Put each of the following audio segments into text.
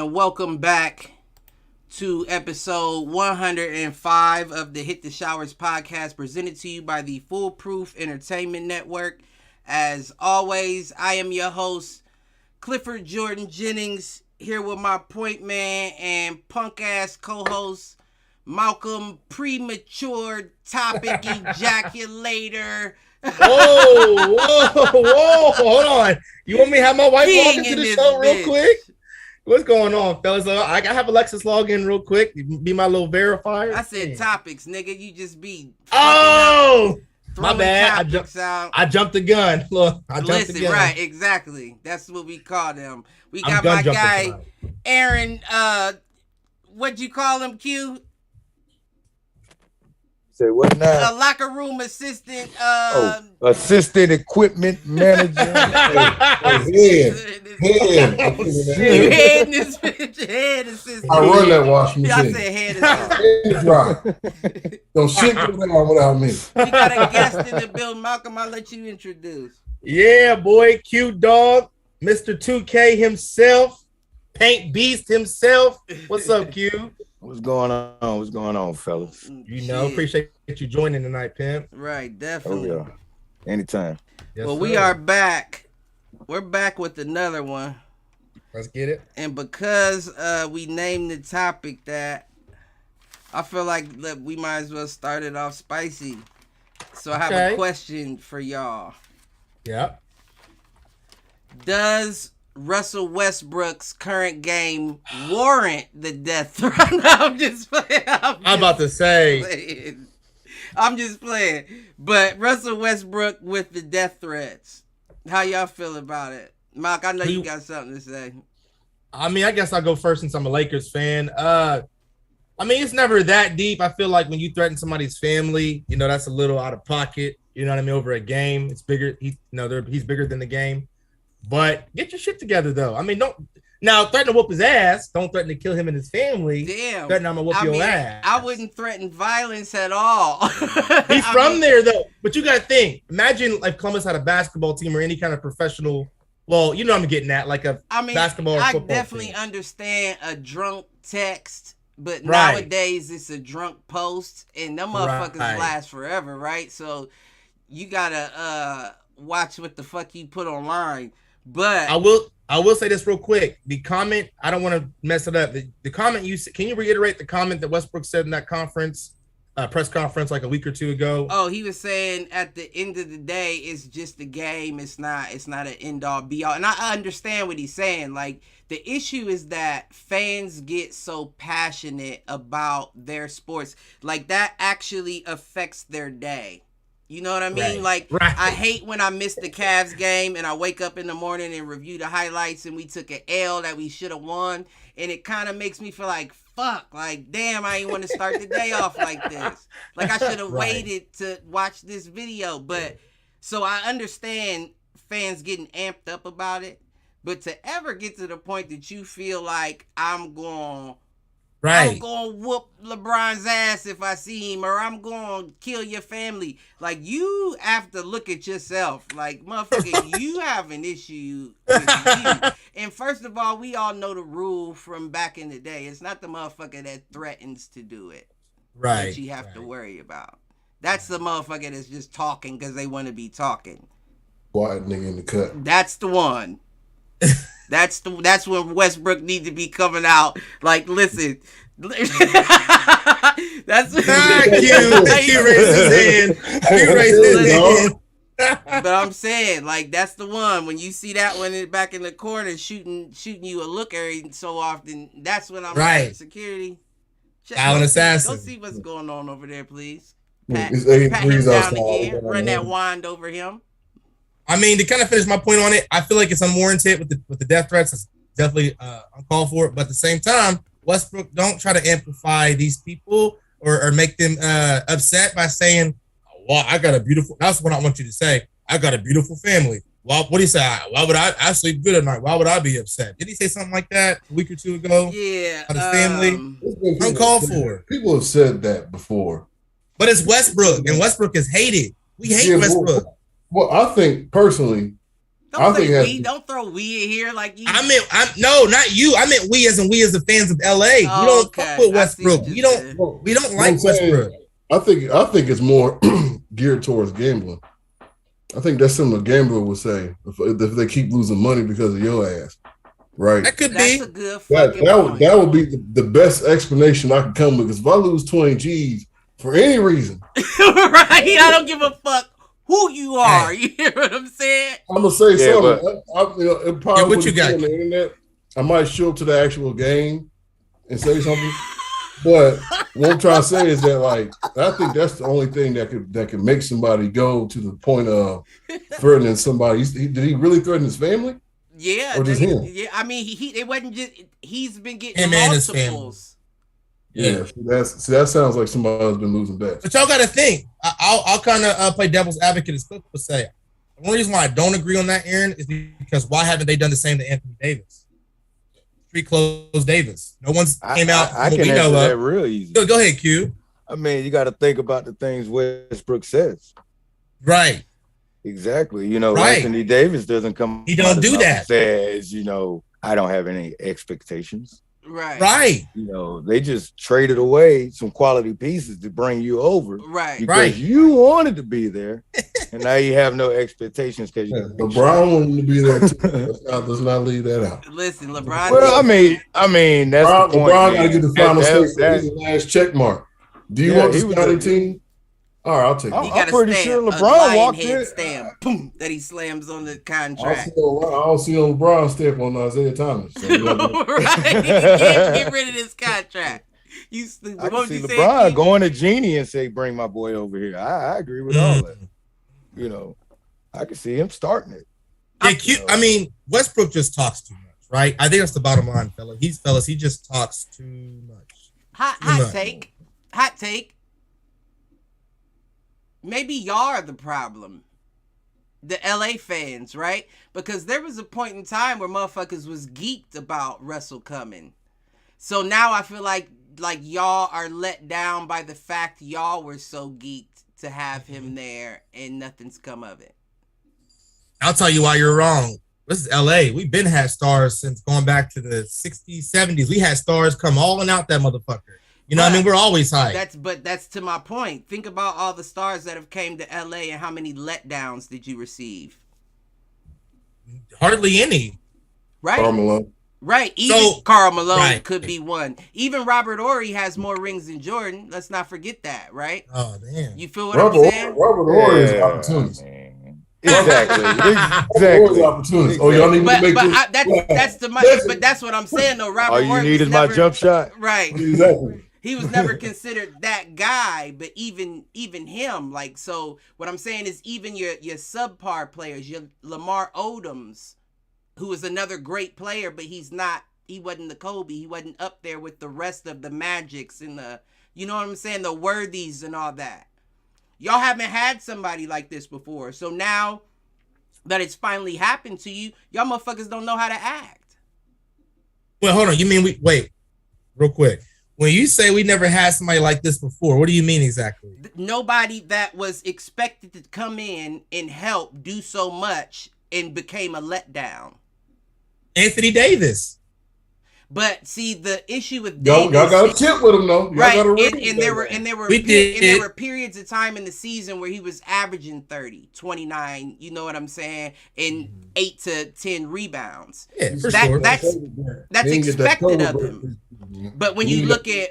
and welcome back to episode 105 of the Hit the Showers podcast, presented to you by the Foolproof Entertainment Network. As always, I am your host, Clifford Jordan Jennings, here with my point man and punk ass co-host, Malcolm Premature Topic Ejaculator. Whoa, hold on. You want me to have my wife log into the show real quick? What's going on, fellas? I have Alexis log in real quick. Be my little verifier. I said topics, nigga. You just be. Oh, my bad. I jumped the gun. Look, Listen, the gun. Right, exactly. That's what we call them. We got my guy, Aaron. What'd you call him, Q? Say what now? A locker room assistant. Assistant equipment manager. Head assistant. I run that washing machine. I said head assistant. Head dry. Don't shit go down without me. We got a guest in the building. Malcolm, I'll let you introduce. Yeah, boy, Q Dog, Mr. 2K himself, Paint Beast himself. What's up, Q? What's going on? What's going on, fellas? You know, appreciate you joining tonight, pimp. Right, definitely. Oh, yeah. Anytime. Yes, well, sir. we are back. We're back with another one. Let's get it. And because we named the topic that, I feel like we might as well start it off spicy. So I have a question for y'all. Yep. Does Russell Westbrook's current game warrant the death threat? No, I'm just playing. I'm about to say. I'm just playing. But Russell Westbrook with the death threats. How y'all feel about it? Mark, I know you got something to say. I mean, I guess I'll go first since I'm a Lakers fan. I mean, it's never that deep. I feel like when you threaten somebody's family, you know, that's a little out of pocket. You know what I mean? Over a game, it's bigger. He's bigger than the game. But get your shit together, though. I mean, don't now threaten to whoop his ass. Don't threaten to kill him and his family. Damn. Threaten I'm gonna whoop your ass. I wouldn't threaten violence at all. He's from there, though. But you got to think. Imagine if Columbus had a basketball team or any kind of professional. Well, you know what I'm getting at, like basketball or football I definitely team. Understand a drunk text, but nowadays it's a drunk post, and them motherfuckers last forever, right? So you gotta watch what the fuck you put online. But I will say this real quick. The comment, I don't want to mess it up. The comment can you reiterate the comment that Westbrook said in that press conference like a week or two ago? Oh, he was saying at the end of the day, it's just a game. It's not an end all be all. And I understand what he's saying. Like, the issue is that fans get so passionate about their sports. Like, that actually affects their day. You know what I mean? I hate when I miss the Cavs game and I wake up in the morning and review the highlights and we took an L that we should have won. And it kind of makes me feel like, fuck, like, damn, I ain't want to start the day off like this. Like, I should have waited to watch this video. But so I understand fans getting amped up about it. But to ever get to the point that you feel like I'm going to whoop LeBron's ass if I see him, or I'm going to kill your family. Like, you have to look at yourself. Like, motherfucker, you have an issue with you. And first of all, we all know the rule from back in the day. It's not the motherfucker that threatens to do it that you have to worry about. That's the motherfucker that's just talking because they want to be talking. Quiet nigga in the cut. That's the one. That's when Westbrook need to be coming out. Like, listen. That's what he raised his hand. But I'm saying, like, that's the one. When you see that one back in the corner shooting you a look every so often, that's when I'm like, security. Alan Assassin. Go see what's going on over there, please. It's 8 pat him degrees down outside. again. Run that wand over him. I mean, to kind of finish my point on it, I feel like it's unwarranted with the death threats. It's definitely uncalled for. But at the same time, Westbrook, don't try to amplify these people or make them upset by saying, well, I got a beautiful, that's what I want you to say. I got a beautiful family. Well, what do you say? Why would I sleep good at night? Why would I be upset? Did he say something like that a week or two ago? Yeah. About his family? Uncalled for. People have said that before. But it's Westbrook, and Westbrook is hated. We hate Westbrook. Well, I think personally, Don't say we. Don't throw we in here like you. No, not you. I meant we as the fans of LA. We don't fuck with Westbrook. We don't like Westbrook. I think it's more geared towards gambling. I think that's something a gambler would say if they keep losing money because of your ass. Right. That could be. That's a good fucking point. That would be the best explanation I could come with. Because if I lose 20 G's for any reason. Right. I don't give a fuck who you are. You hear what I'm saying? I'm going to say something. It probably what you got on the internet. I might show up to the actual game and say something. But what I'm trying to say is that, like, I think that's the only thing that could make somebody go to the point of threatening somebody. Did he really threaten his family? Yeah, or just him? Yeah, I mean, it wasn't just. He's been getting him multiples. Yeah, that sounds like somebody's been losing bets. But y'all got to think. I'll kind of play devil's advocate, as Cliff would say. The only reason why I don't agree on that, Aaron, is because why haven't they done the same to Anthony Davis? Street clothes Davis. No one's came out. I can answer that real easy. Go ahead, Q. I mean, you got to think about the things Westbrook says. Right. Exactly. Anthony Davis doesn't come. He don't do that. Says, I don't have any expectations. Right. They just traded away some quality pieces to bring you over. Right. Because you wanted to be there, and now you have no expectations because LeBron wanted to be there too. Let's not leave that out. Listen, LeBron. Well, I mean, that's the point. LeBron got to get the final state. That's the last check mark. Do you want the scouting team? All right, I'll take it. I'm pretty sure LeBron walked in. Stamp, boom, that he slams on the contract. I don't see no LeBron stamp on Isaiah Thomas. So right? Get rid of this contract. You stupid. I can see LeBron going to Genie and say, "Bring my boy over here." I agree with all that. I can see him starting it. Yeah, I mean, Westbrook just talks too much, right? I think that's the bottom line, fellas. He just talks too much. Hot take. Maybe y'all are the problem. The LA fans, right? Because there was a point in time where motherfuckers was geeked about Russell coming. So now I feel like y'all are let down by the fact y'all were so geeked to have him there and nothing's come of it. I'll tell you why you're wrong. This is LA. We've been had stars since going back to the 60s, 70s. We had stars come all and out that motherfucker. You know what I mean? We're always high. That's to my point. Think about all the stars that have came to LA and how many letdowns did you receive? Hardly any. Right? Karl Malone. Right. Even Karl Malone could be one. Even Robert Horry has more rings than Jordan. Let's not forget that, right? Oh, damn. You feel what I'm saying? Robert Horry is opportunist. Exactly. Opportunist. Oh, y'all need to make but that's what I'm saying though. Robert Horry. All you need is my jump shot. Right. Exactly. He was never considered that guy, but even him, like, so what I'm saying is even your subpar players, your Lamar Odoms, who is another great player, but he wasn't the Kobe. He wasn't up there with the rest of the Magics and the, you know what I'm saying, the Worthies and all that. Y'all haven't had somebody like this before. So now that it's finally happened to you, y'all motherfuckers don't know how to act. Well, hold on. You mean wait, real quick. When you say we never had somebody like this before, what do you mean exactly? Nobody that was expected to come in and help do so much and became a letdown. Anthony Davis. But see, the issue with Davis, y'all got a chip with him though, right? And there were periods of time in the season where he was averaging 30, 29. You know what I'm saying? And 8 to 10 rebounds. Yeah, for sure. That's expected of him. But when you look at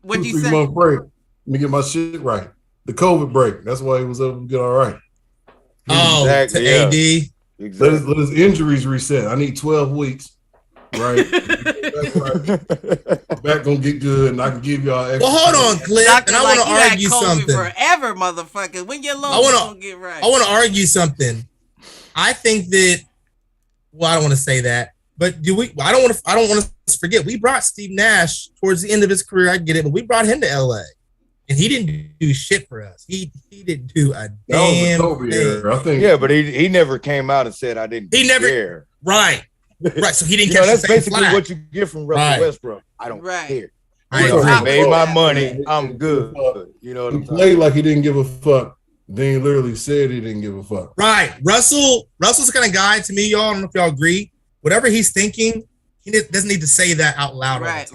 what you say, break. Let me get my shit right. The COVID break. That's why he was able to get all right. Oh, exactly, to AD. Exactly. Let his injuries reset. I need 12 weeks. Right. That's right. Back gonna get good, and I can give y'all. Well, hold on, Cliff. And I want to argue something. Forever, motherfucker. When your lungs gonna get right? I want to argue something. I think that. Well, I don't want to say that, but I don't want to forget. We brought Steve Nash towards the end of his career. I get it, but we brought him to LA, and he didn't do shit for us. He didn't do a damn thing. I think. Yeah, but he never came out and said I didn't. He never care. Right. Right, so he didn't catch that's basically flag. what you get from Russell Westbrook. I don't care. I made my money. I'm good. You know what I'm saying? He played like he didn't give a fuck Then he literally said he didn't give a fuck. Right. Russell's the kind of guy to me, y'all. I don't know if y'all agree. Whatever he's thinking, he doesn't need to say that out loud. Right.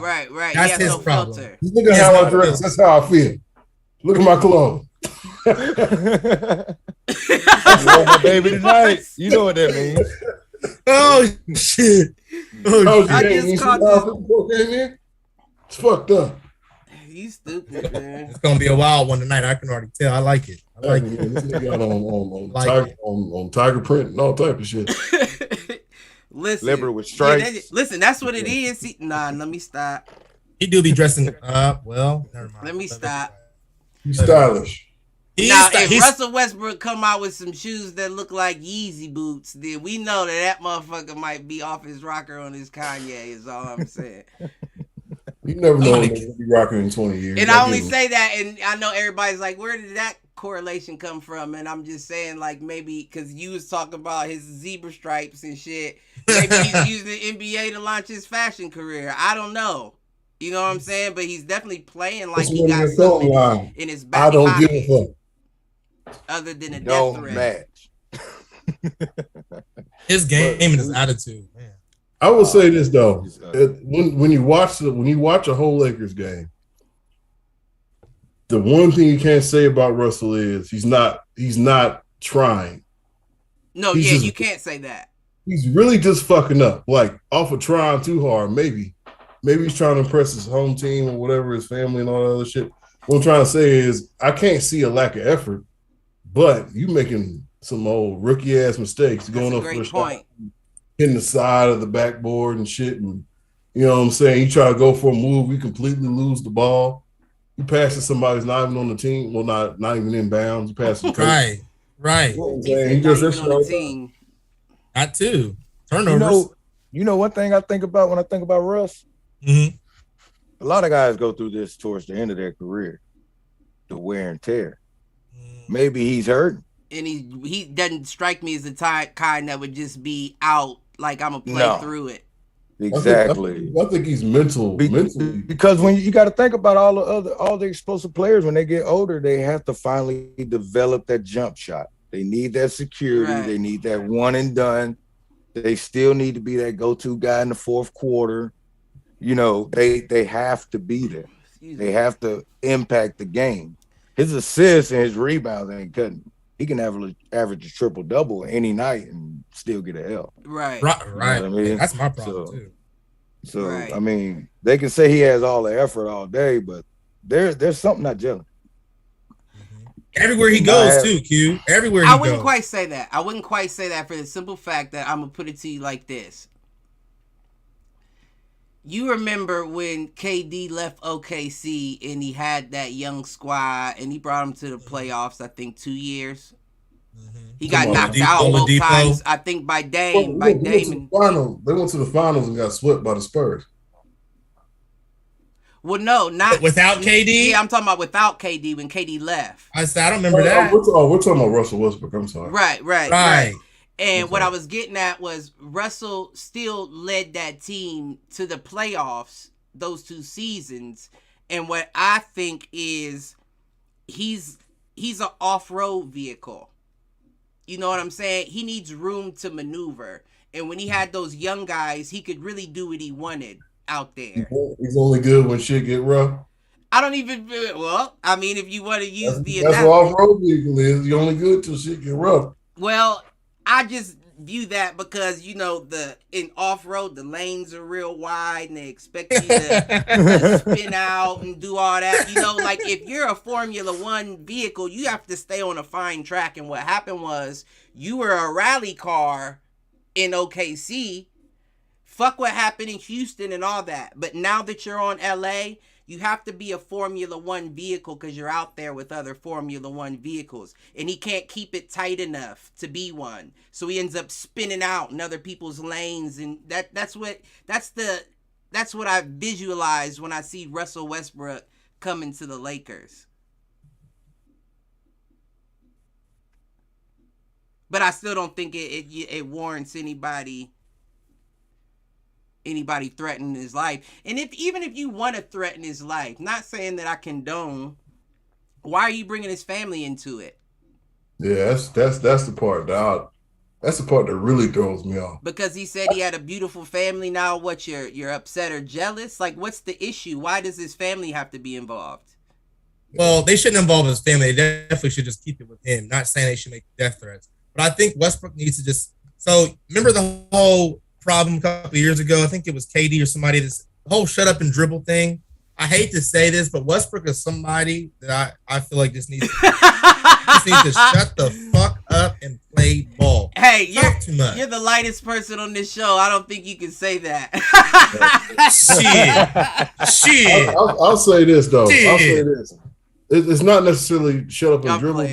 That's his problem. Filter. Look at how I dress. That's how I feel. Look at my clothes. You want my baby tonight? You know what that means. Oh shit! I just caught this. It's fucked up. You stupid, man. It's gonna be a wild one tonight. I can already tell. I like it. This nigga on Tiger print and all type of shit. Listen, Liver with stripes. Listen, that's what it is. Let me stop. He do be dressing up. Well, never mind. Let me stop. He's stylish. If Russell Westbrook come out with some shoes that look like Yeezy boots, then we know that motherfucker might be off his rocker on his Kanye. Is all I'm saying. You never know what he'll be rocking in 20 years. And I only say that, and I know everybody's like, where did that correlation come from? And I'm just saying, like, maybe because you was talking about his zebra stripes and shit. Maybe he's using the NBA to launch his fashion career. I don't know. You know what I'm saying? But he's definitely playing like he got something in his back pocket. I don't give a fuck. Other than a death threat. Match. His game and his attitude, man. I will say this though: when you watch a whole Lakers game, the one thing you can't say about Russell is he's not trying. No, you can't say that. He's really just fucking up, like off of trying too hard. Maybe he's trying to impress his home team or whatever, his family and all that other shit. What I'm trying to say is I can't see a lack of effort, but you making some old rookie ass mistakes going up for a shot, hitting the side of the backboard and shit, and you know what I'm saying. You try to go for a move, you completely lose the ball. You pass to somebody who's not even on the team, well, not even in bounds. You pass to right. You know what I'm saying? He does that on the team. That too. Turnovers. You know one thing I think about when I think about Russ. Mm-hmm. A lot of guys go through this towards the end of their career, the wear and tear. Maybe he's hurt, and he doesn't strike me as the kind that would just be out like I'm gonna play through it. Exactly. I think he's mentally because when you got to think about all the explosive players when they get older, they have to finally develop that jump shot. They need that security. Right. They need that one and done. They still need to be that go-to guy in the fourth quarter. You know, they have to be there. They have to impact the game. His assists and his rebounds ain't cutting. He can average a triple-double any night and still get an L. Right. You know what I mean? That's my problem, too. So, right. I mean, they can say he has all the effort all day, but there's something not gelling. Everywhere he goes, too, Q. Everywhere he goes. I wouldn't quite say that. I wouldn't quite say that for the simple fact that I'm going to put it to you like this. You remember when KD left OKC and he had that young squad and he brought them to the playoffs, I think 2 years. Mm-hmm. He got knocked out both times, I think, by Dame. They went to the finals and got swept by the Spurs. Well, no, not without KD. Yeah, I'm talking about without KD when KD left. I don't remember that. We're talking about Russell Westbrook. I'm sorry. Right. And what I was getting at was Russell still led that team to the playoffs those 2 seasons. And what I think is he's an off-road vehicle. You know what I'm saying? He needs room to maneuver. And when he had those young guys, he could really do what he wanted out there. He's only good when shit get rough. I don't even, well, I mean, if you want to use that's what off-road vehicle is. You're only good till shit get rough. Well, I just view that because, you know, in off-road, the lanes are real wide and they expect you to spin out and do all that. You know, like if you're a Formula One vehicle, you have to stay on a fine track. And what happened was you were a rally car in OKC. Fuck what happened in Houston and all that. But now that you're on LA, you have to be a Formula One vehicle because you're out there with other Formula One vehicles. And he can't keep it tight enough to be one. So he ends up spinning out in other people's lanes. And that's what I visualize when I see Russell Westbrook coming to the Lakers. But I still don't think it warrants anybody threatening his life. And even if you want to threaten his life, not saying that I condone, why are you bringing his family into it? Yeah, that's the part that's the part that really throws me off. Because he said he had a beautiful family. Now, what, you're upset or jealous? Like, what's the issue? Why does his family have to be involved? Well, they shouldn't involve his family. They definitely should just keep it with him. Not saying they should make death threats, but I think Westbrook needs to just. So remember the whole problem a couple of years ago? I think it was KD or somebody. The whole shut up and dribble thing. I hate to say this, but Westbrook is somebody that I feel like just needs to shut the fuck up and play ball. Hey, you're the lightest person on this show. I don't think you can say that. Shit. I'll say this though. Shit. I'll say this. It's not necessarily shut up and dribble,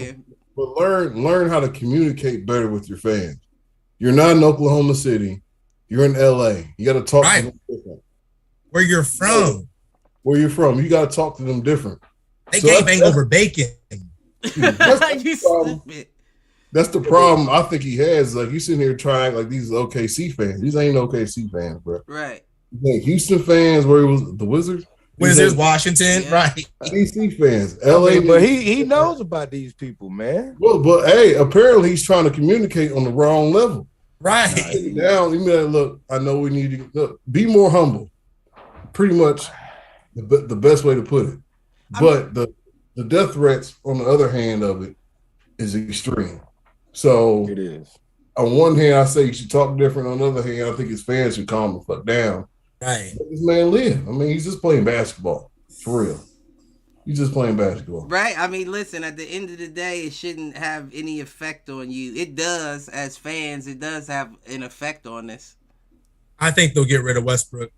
but learn how to communicate better with your fans. You're not in Oklahoma City. You're in LA. You got to talk to them different. Where you're from. Where you're from. You got to talk to them different. They can't bang over bacon. You stupid. That's the problem I think he has. Like, you sitting here trying like these OKC fans. These ain't OKC fans, bro. Right. Houston fans, where he was the Wizards. Washington, yeah. Right. DC fans, LA. But he knows about these people, man. Well, but hey, apparently he's trying to communicate on the wrong level. Right. Now, you mean, look, I know we need to be more humble. Pretty much the best way to put it. But the death threats, on the other hand of it, is extreme. So it is. On one hand, I say you should talk different. On the other hand, I think his fans should calm the fuck down. Right. Let this man live. I mean, he's just playing basketball. For real. He's just playing basketball. Right. I mean, listen, at the end of the day, it shouldn't have any effect on you. It does, as fans, it does have an effect on us. I think they'll get rid of Westbrook.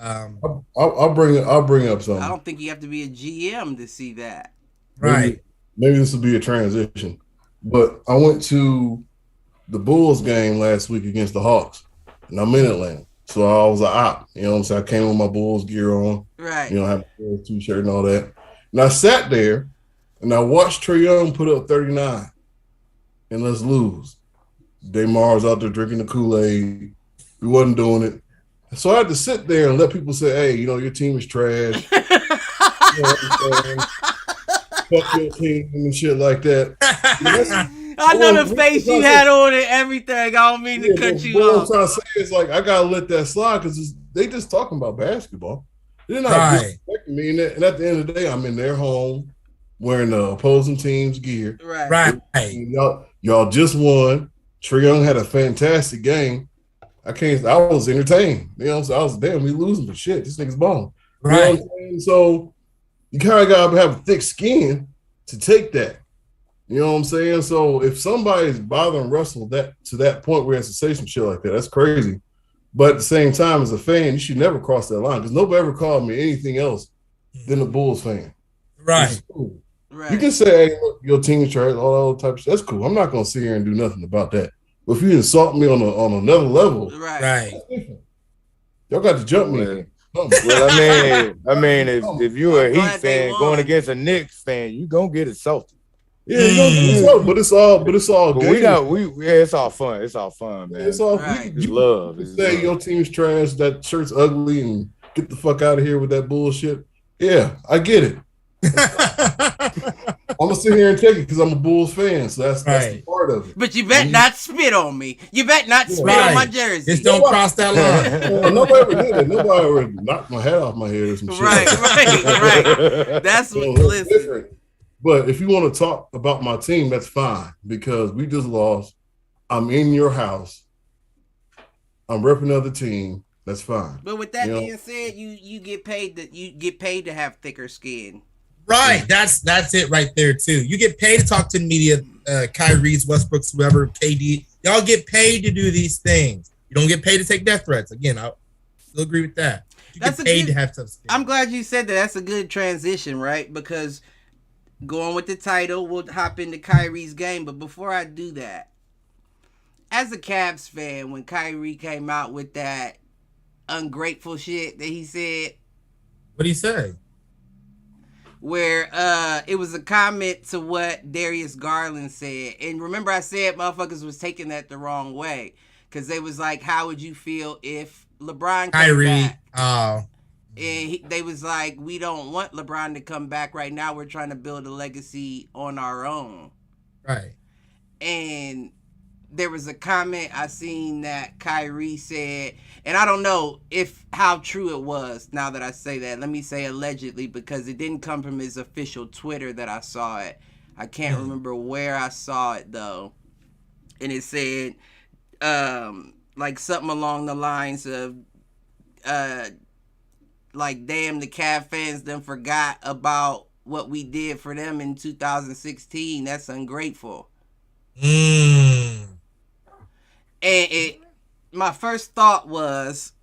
I'll bring up something. I don't think you have to be a GM to see that. Right. Maybe this will be a transition. But I went to the Bulls game last week against the Hawks, and I'm in Atlanta. So I was an op. You know what I'm saying? I came with my Bulls gear on. Right. You know, I have a Bulls t-shirt and all that. And I sat there, and I watched Trae Young put up 39 and let's lose. DeMar's out there drinking the Kool-Aid. We wasn't doing it. So I had to sit there and let people say, hey, you know, your team is trash. You know what I'm saying? Fuck your team and shit like that. I know the face you had on and everything. I don't mean to cut you off. What I'm trying to say is, like, I got to let that slide because they just talking about basketball. They're not disrespecting me. And at the end of the day, I'm in their home wearing the opposing team's gear. Right. Y'all just won. Trae Young had a fantastic game. I was entertained. You know what I'm saying? I was, damn, we losing, but shit, this nigga's balling. Right. You know what I'm saying? So you kind of got to have a thick skin to take that. You know what I'm saying? So if somebody's bothering Russell to that point where he has to say some shit like that, that's crazy. But at the same time, as a fan, you should never cross that line because nobody ever called me anything else than a Bulls fan. Right. Cool. Right. You can say, hey, look, your team's trash, all that type of shit. That's cool. I'm not going to sit here and do nothing about that. But if you insult me on another level, right. Y'all got to jump me. Well, I mean, if you're a Heat fan going against a Knicks fan, you gonna get insulted. Yeah, but it's all good. It's all fun. It's all fun, man. It's all it's love. You say your team's trash, that shirt's ugly, and get the fuck out of here with that bullshit. Yeah, I get it. I'm gonna sit here and take it because I'm a Bulls fan, so that's the part of it. But you bet not spit on me. You bet not spit on my jersey. Just don't cross that line. Nobody ever did it. Nobody ever knocked my head off my head or some shit. Right. That's what that's different. But if you want to talk about my team, that's fine because we just lost. I'm in your house. I'm repping other team. That's fine. But with that being said, you get paid to have thicker skin. Right, that's it right there too. You get paid to talk to the media, Kyrie's, Westbrook's, whoever, KD. Y'all get paid to do these things. You don't get paid to take death threats. Again, I still agree with that. You get paid to have tough skin. I'm glad you said that. That's a good transition, right? Because going with the title, we'll hop into Kyrie's game. But before I do that, as a Cavs fan, when Kyrie came out with that ungrateful shit that he said, what did he say? Where it was a comment to what Darius Garland said. And remember I said motherfuckers was taking that the wrong way. Because they was like, how would you feel if LeBron came back? And they was like, we don't want LeBron to come back right now. We're trying to build a legacy on our own. Right. and there was a comment I seen that Kyrie said, and I don't know how true it was. Now that I say that, let me say allegedly, because it didn't come from his official Twitter that I saw it. I can't remember where I saw it though, and it said like something along the lines of like, damn, the Cavs fans done forgot about what we did for them in 2016. That's ungrateful. And my first thought was,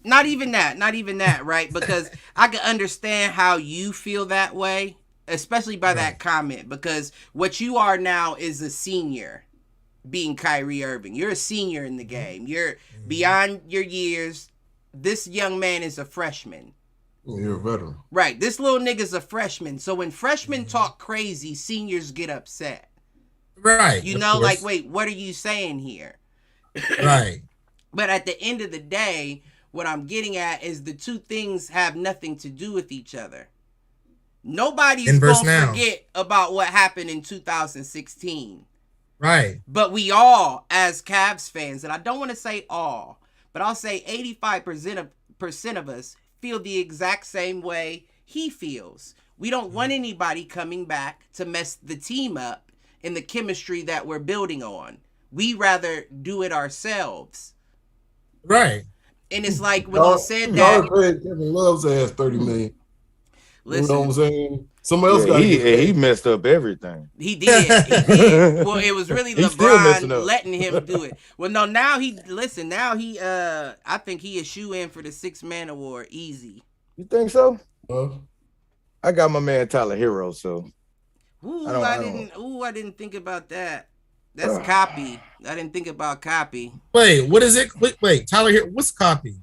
not even that, right? Because I can understand how you feel that way, especially by that comment, because what you are now is a senior, being Kyrie Irving. You're a senior in the game. You're beyond your years. This young man is a freshman. You're a veteran. Right. This little nigga's a freshman. So when freshmen talk crazy, seniors get upset. Right. You know, like, wait, what are you saying here? Right. But at the end of the day, what I'm getting at is the two things have nothing to do with each other. Nobody's going to forget about what happened in 2016. Right. But we all, as Cavs fans, and I don't want to say all, but I'll say 85% of us feel the exact same way he feels. We don't want anybody coming back to mess the team up in the chemistry that we're building on. We rather do it ourselves. Right. And it's like when you said that, Kevin Love's ass $30 million. Listen, you know what I'm saying? Somebody else got he messed up everything. He did. Well, it was really LeBron letting him do it. Well, no, now he I think he is shoe in for the 6th Man Award easy. You think so? I got my man Tyler Hero, so I didn't think about that. That's copy. I didn't think about copy. Wait, what is it? Wait, Tyler Hero, what's copy?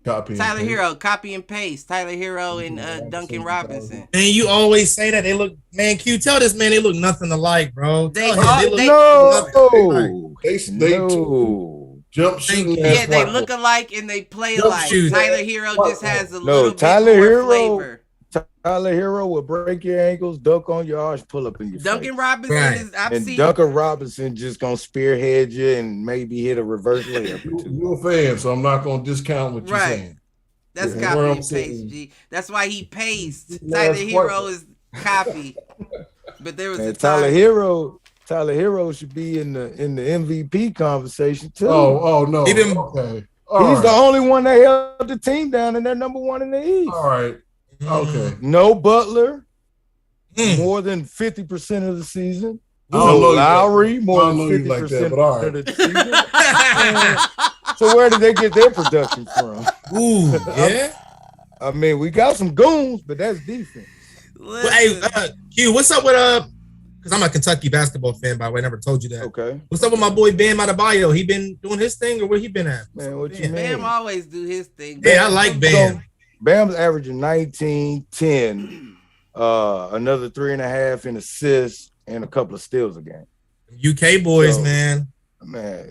Tyler Hero, copy and paste. Tyler Hero and Duncan Robinson. And you always say that they look, man. Q, tell this man they look nothing alike, bro. They jump shooting. Yeah, they look alike and they play alike. Tyler Hero just has a little bit more flavor. Tyler Hero will break your ankles, dunk on your arse, pull up in your Duncan face. Robinson Duncan Robinson just gonna spearhead you and maybe hit a reverse layup. You're a fan, so I'm not gonna discount what you're saying. That's copy and paste, G. That's why he pays. Tyler Hero is copy. But there was a Tyler Hero should be in the MVP conversation too. Oh no. Okay. He's the only one that held the team down, and they're number 1 in the East. All right. Okay. No Butler, more than 50% of the season. No Lowry, more than 50% of the season. So where did they get their production from? Ooh, yeah. I mean, we got some goons, but that's defense. Well, hey, Q, what's up with because I'm a Kentucky basketball fan, by the way. I never told you that. Okay. What's up with my boy Bam Adebayo? He been doing his thing, or where he been at? Man, what you mean? Bam always do his thing. Yeah, I like Bam. Bam's averaging 19, 10, another 3.5 in assists, and a couple of steals a game. UK boys, man. Man,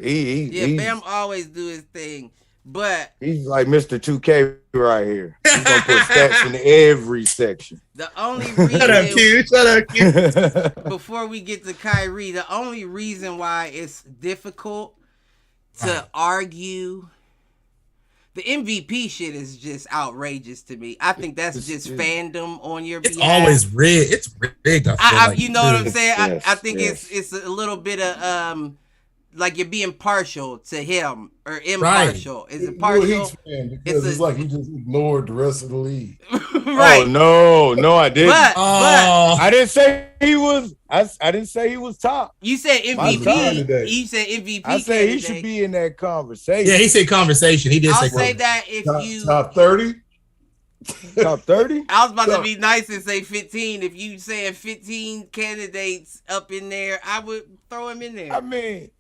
Bam always do his thing, but he's like Mr. 2K right here. He's gonna put stats in every section. The only reason Shut up, Q. Before we get to Kyrie, the only reason why it's difficult to argue the MVP shit is just outrageous to me. I think that's just fandom on your behalf. It's always rigged. It's rigged. You know what I'm saying? I think it's a little bit of like you're being partial to him or impartial. Right. Is it partial? Because it's like he just ignored the rest of the league. Right. Oh no, I didn't. But I didn't say he was. I didn't say he was top. You said MVP. You said MVP. I said he should be in that conversation. Yeah, he said conversation. He did I'll say that if you top 30. Top 30? I was about to be nice and say 15. If you said 15 candidates up in there, I would throw him in there. I mean,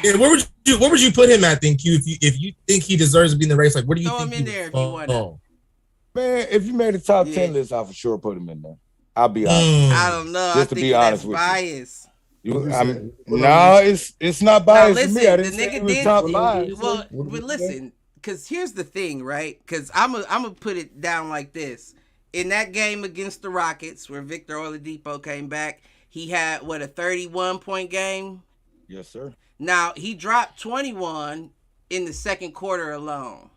yeah, where would you put him at then, Q? If you think he deserves to be in the race, like where do you throw think him in there if you want to? Man, if you made a top 10 list, I'll for sure put him in there. I'll be honest. I don't know. Just to be honest with bias. You. It's not biased to me. I didn't say it was top 5. Well, but listen, because here's the thing, right? Because I'm gonna put it down like this. In that game against the Rockets, where Victor Oladipo came back, he had a 31-point game. Yes, sir. Now he dropped 21 in the second quarter alone.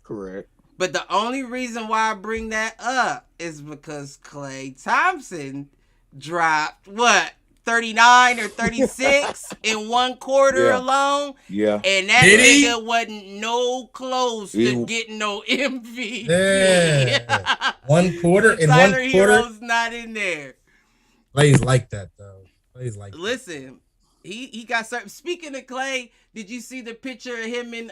Correct. But the only reason why I bring that up is because Klay Thompson dropped 39 or 36 in one quarter alone. Yeah. And that nigga wasn't no close to getting no MVP. Yeah. One quarter in Tyler one quarter. Hero's not in there. Plays like that though. Plays like Listen, he got certain. Speaking of Klay, did you see the picture of him and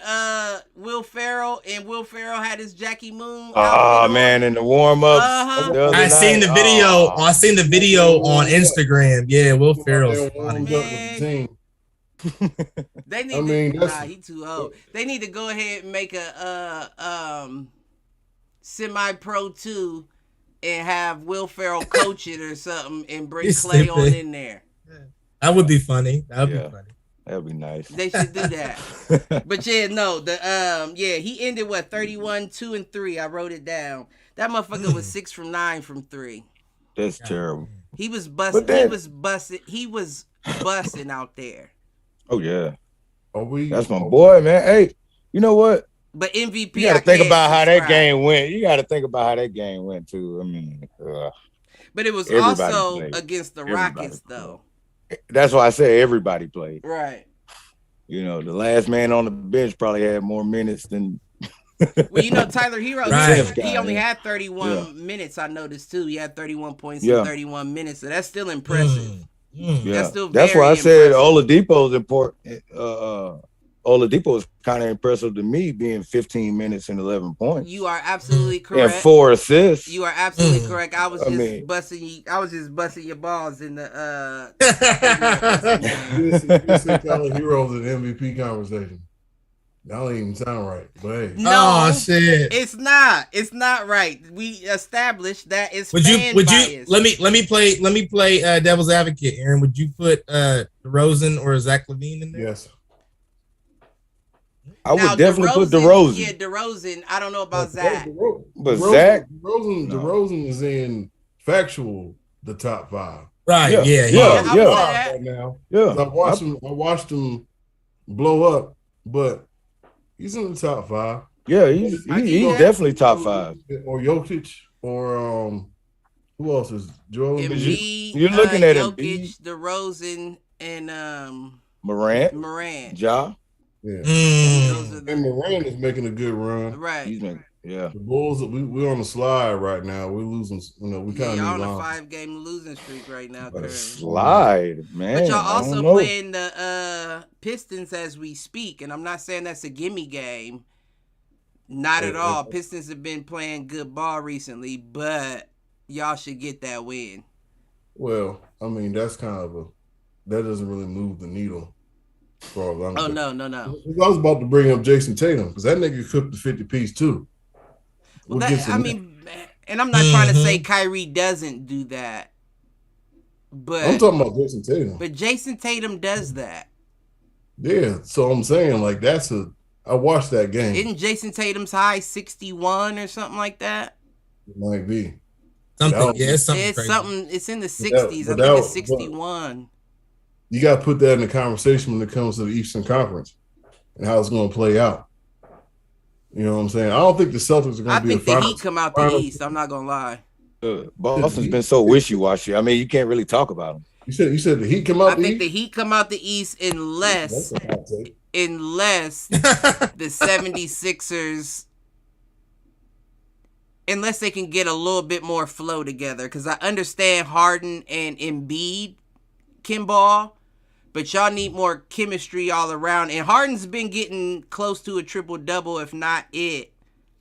Will Ferrell? And Will Ferrell had his Jackie Moon. Oh man, in the warm ups. I seen the video. I seen the video on Instagram. Yeah, Will Ferrell's funny. They need he too old. They need to go ahead and make a semi-pro 2 and have Will Ferrell coach it or something and bring Klay on in there. That would be funny. That would be funny. That would be nice. They should do that. But he ended 31, 2 and 3. I wrote it down. That motherfucker was 6 from 9 from 3. That's terrible. He was busting. He was busting out there. Oh yeah. That's my boy, man. Hey, you know what? But MVP. You got to think about how that game went. You got to think about how that game went too. I mean, but it was also against the Rockets, though. That's why I say everybody played. Right. You know, the last man on the bench probably had more minutes than. Well, Tyler Hero, he only had 31 minutes. I noticed too. He had 31 points in 31 minutes, so that's still impressive. That's still that's why I said Oladipo's important. Oladipo is kind of impressive to me, being 15 minutes and 11 points. You are absolutely correct. And 4 assists. You are absolutely correct. I was just busting your balls in the. This is Tyler Hero's an MVP conversation. That don't even sound right, but hey. No, shit. It's not. It's not right. We established that it's would you let me play devil's advocate, Aaron. Would you put DeRozan or Zach LaVine in there? Yes. I would definitely put DeRozan. Yeah, DeRozan. I don't know about Zach. But Zach? DeRozan is in factual the top 5. Right. Yeah. Right now. Yeah. I watched him blow up, but he's in the top 5. Yeah, he's definitely top 5. Or Jokic, or who else is Joel Embiid? You're looking at Jokic, DeRozan, and Morant. Ja. Yeah. And Morant is making a good run. Right. He's making, the Bulls, we're on the slide right now. We're losing. We kind of on a 5-game losing streak right now. Slide, man. But y'all also playing the Pistons as we speak, and I'm not saying that's a gimme game. Not at all. Pistons have been playing good ball recently, but y'all should get that win. Well, I mean, that's kind of that doesn't really move the needle. Oh, no. I was about to bring up Jason Tatum because that nigga cooked the 50-piece too. Well, and I'm not trying to say Kyrie doesn't do that, but I'm talking about Jason Tatum. But Jason Tatum does that. Yeah, so I'm saying I watched that game. Isn't Jason Tatum's high 61 or something like that? It might be something. It's something. It's in the 60s. I think it's 61. You got to put that in the conversation when it comes to the Eastern Conference and how it's going to play out. You know what I'm saying? I don't think the Celtics are going to be. I think the Heat come out the East. I'm not gonna lie. Boston's been so wishy-washy. I mean, you can't really talk about them. You said the Heat come out. I think the Heat come out the East unless the 76ers, unless they can get a little bit more flow together. Because I understand Harden and Embiid can ball, but y'all need more chemistry all around. And Harden's been getting close to a triple-double, if not it,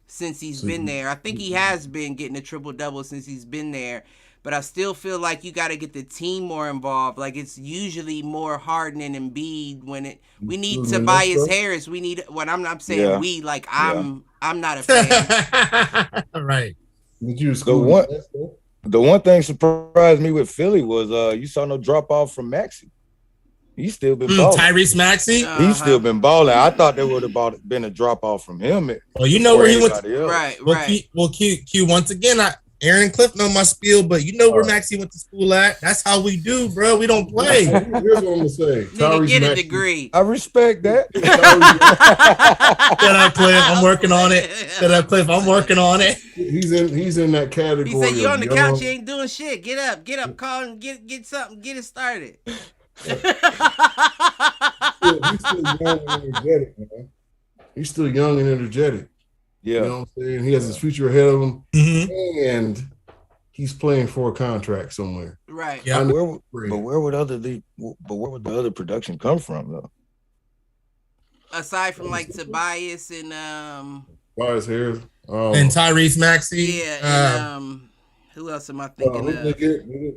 since he's been there. I think he has been getting a triple-double since he's been there. But I still feel like you got to get the team more involved. Like, it's usually more Harden and Embiid we need Tobias Harris. We need, when I'm saying we, like, I'm not a fan. Right. The one thing surprised me with Philly was you saw no drop off from Maxey. He's still been balling. Tyrese Maxey? He's still been balling. I thought there would have been a drop off from him. Well, you know where he went. Right. Q once again, Aaron and Cliff know my spiel, but you know where Maxie went to school at. That's how we do, bro. We don't play. Here's what I'm gonna say. Nigga, get a degree. I respect that. Shut up, Cliff. I'm working on it. Shut up, Cliff. I'm working on it. He's in that category. He said, "You on the couch? You ain't doing shit. Get up, call and get something. Get it started." He's still young and energetic, man. He's still young and energetic. Yeah. You know what I'm saying? He has his future ahead of him, Mm-hmm. and he's playing for a contract somewhere. Right. Yeah. Where would the other production come from though? Aside from like Tobias and Tobias Harris. And Tyrese Maxey. Yeah, and who else am I thinking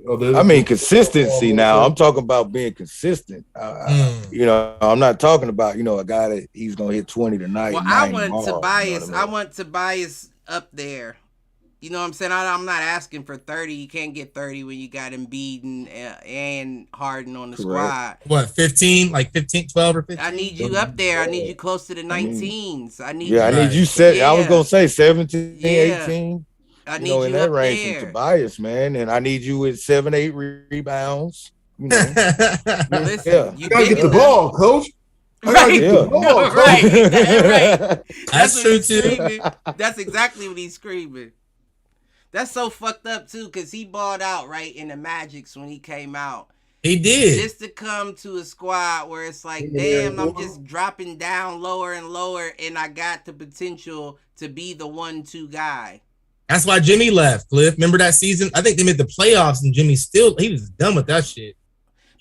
of? I mean consistency now. I'm talking about being consistent. You know, I'm not talking about, you know, a guy that he's gonna hit 20 tonight. Well, I want Tobias. You know I want Tobias up there. You know what I'm saying? I'm not asking for 30. You can't get 30 when you got Embiid and Harden on the squad. What, 15? Like 15, 12 or 15? I need you up there. I need you close to the 19s. I need I need you set. Yeah. I was gonna say 17, 18. I need you know, in that range there. from Tobias, man, and I need you with 7-8 rebounds. You know. Listen, you gotta get the ball, coach. Right. Right. That's true too. That's exactly what he's screaming. That's so fucked up too, because he balled out right in the Magics when he came out. He did. Just to come to a squad where it's like, damn, I'm just dropping down lower and lower, and I got the potential to be the 1-2 guy. That's why Jimmy left, Cliff. Remember that season? I think they made the playoffs, and Jimmy he was done with that shit.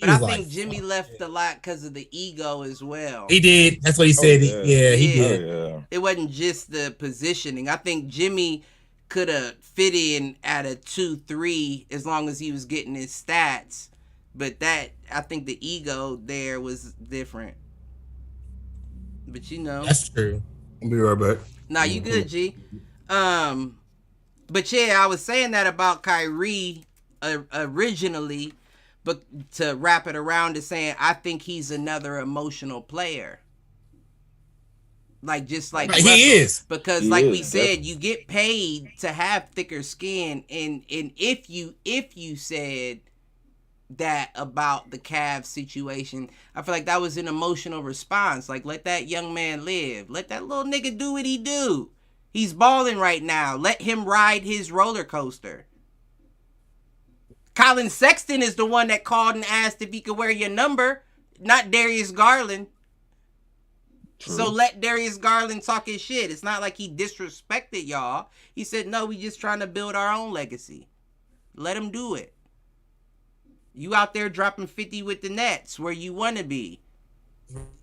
But I think Jimmy left a lot because of the ego as well. He did. That's what he said. He did. Yeah. It wasn't just the positioning. I think Jimmy could have fit in at a 2-3 as long as he was getting his stats. But I think the ego there was different. But you know. That's true. I'll be right back. Nah, you good, G. But yeah, I was saying that about Kyrie originally, but to wrap it around to saying I think he's another emotional player. Like just like Russell. He is, because he like is, we said, definitely. You get paid to have thicker skin, and if you said that about the Cavs situation, I feel like that was an emotional response. Like, let that young man live. Let that little nigga do what he do. He's balling right now. Let him ride his roller coaster. Colin Sexton is the one that called and asked if he could wear your number, not Darius Garland. True. So let Darius Garland talk his shit. It's not like he disrespected y'all. He said, no, we just trying to build our own legacy. Let him do it. You out there dropping 50 with the Nets where you want to be.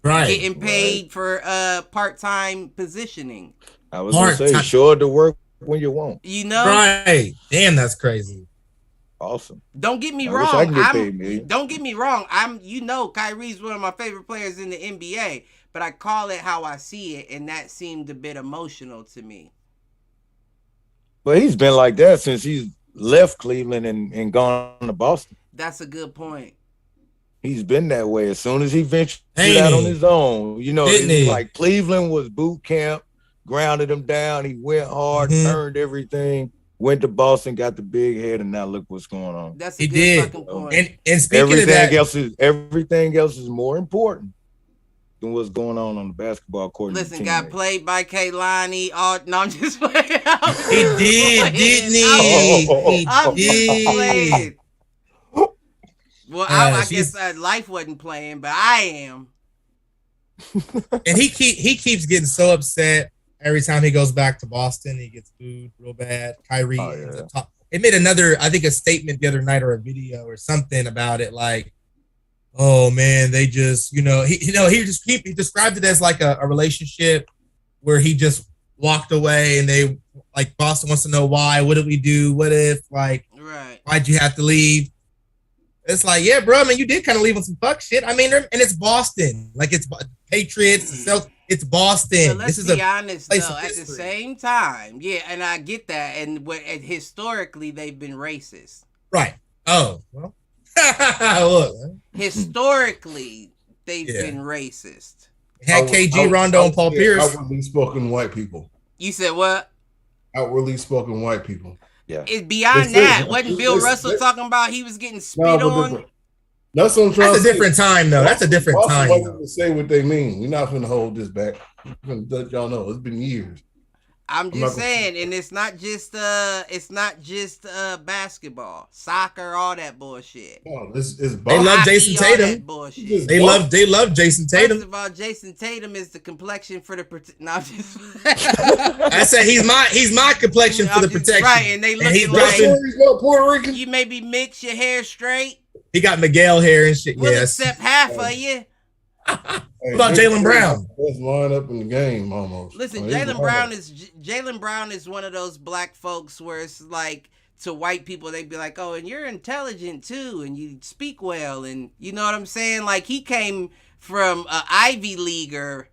Right. Getting paid for part-time positioning. I was going to say, sure to work when you want. You know? Right. Damn, that's crazy. Awesome. Don't get me wrong. Don't get me wrong. Kyrie's one of my favorite players in the NBA, but I call it how I see it, and that seemed a bit emotional to me. But he's been like that since he's left Cleveland and gone to Boston. That's a good point. He's been that way. As soon as he ventured out on his own, you know, it's like Cleveland was boot camp, grounded him down. He went hard, earned everything. Went to Boston, got the big head, and now look what's going on. That's a good fucking point. And speaking of that, everything else is more important than what's going on the basketball court. Listen, got played by Kaylani. No, I'm just playing. He did, didn't he? I'm just playing. Well, I guess life wasn't playing, but I am. And he keeps getting so upset. Every time he goes back to Boston, he gets booed real bad. Kyrie, it made a statement the other night or a video or something about it. Like, oh man, they just, he described it as like a relationship where he just walked away, and they like Boston wants to know why. What did we do? What if right? Why'd you have to leave? It's like, yeah, bro. I mean, you did kind of leave on some fuck shit. I mean, and it's Boston, like it's Patriots, it's Boston. Let's be honest, though. At the same time, yeah, and I get that. And historically, they've been racist. Right. Oh, well. Look, historically, they've been racist. Had KG, Rondo, and Paul Pierce. Outwardly spoken white people. You said what? Outwardly spoken white people. Yeah. It's beyond that. Wasn't Bill Russell talking about he was getting spit on? That's what I'm trying to say. That's a different time, though. That's a different time. To say what they mean. We're not going to hold this back. We're going to let y'all know. It's been years. I'm just saying, and it's not just basketball, soccer, all that bullshit. No, it's they love Jason Tatum. They love Jason Tatum. First of all, Jason Tatum is the complexion for the no, I'm just I said he's my complexion for the protection. Right, and they look like Puerto Rican. You maybe mix your hair straight. He got Miguel hair and shit. We'll accept half of you. What about Jaylen Brown? Best line up in the game almost. Listen, Jaylen Brown is one of those black folks where it's like to white people they'd be like, oh, and you're intelligent too, and you speak well, and you know what I'm saying? Like he came from an Ivy Leaguer.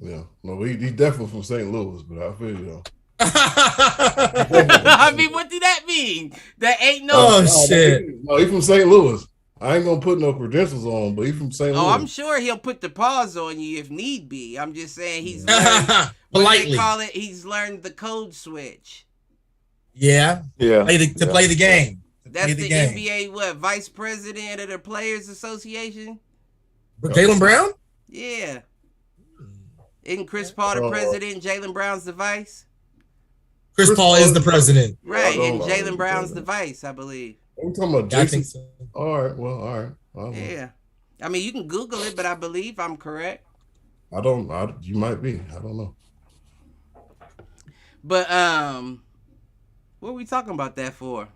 Yeah, no, he's definitely from St. Louis, but I feel you though. I mean, what do that mean? That ain't no. Oh shit! No, he's from St. Louis. I ain't gonna put no credentials on, but he's from St. Louis. Oh, I'm sure he'll put the pause on you if need be. I'm just saying he's learned, politely. They call it. He's learned the code switch. Yeah. Play the game. That's the NBA vice president of the Players Association. Jaylen Brown. Yeah. Isn't Chris Paul the president? Jaylen Brown's the vice. Chris Paul is the president. Right, and Jaylen Brown's the vice, I believe. We're talking about Jason. I think so. All right. Well. Yeah. I mean, you can Google it, but I believe I'm correct. You might be. I don't know. But what are we talking about that for?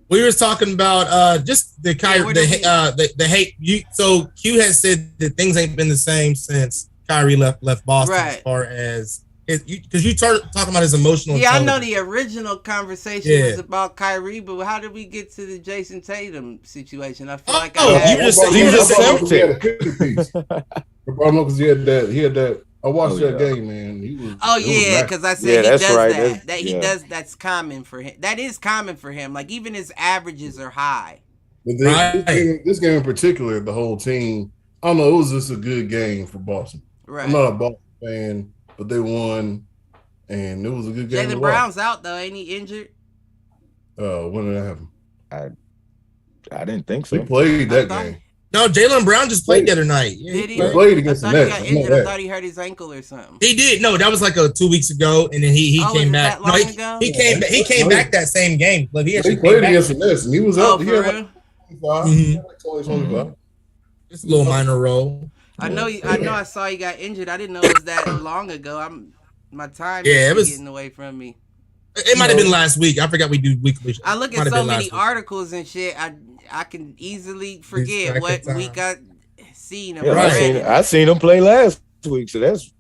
We were talking about just the Kyrie, the hate. So Q has said that things ain't been the same since Kyrie left Boston, right. As far as because you talking about his emotional. Yeah, I know the original conversation was about Kyrie, but how did we get to the Jason Tatum situation? I feel like you just said the problem because he had that. I watched that game, man. Because I said he does right. That he does. That's common for him. That is common for him. Like even his averages are high. But this game in particular, the whole team. I don't know. It was just a good game for Boston. Right. I'm not a Boston fan, but they won, and it was a good game. Jaylen Brown's out though, ain't he injured? When did that happen? I didn't think so. He played that game. No, Jaylen Brown just played the other night. Yeah, he played against the Nets. I thought he hurt his ankle or something. He did. No, that was like 2 weeks ago, and then he came back. He came back that same game. But he played against the Nets, and he was out. He had like 25. Just a little minor role. I know. I saw he got injured. I didn't know it was that long ago. My time it was getting away from me. It might have been last week. I forgot we do weekly. I look at so many articles and shit. I can easily forget what week I seen him. I seen him play last week, so that's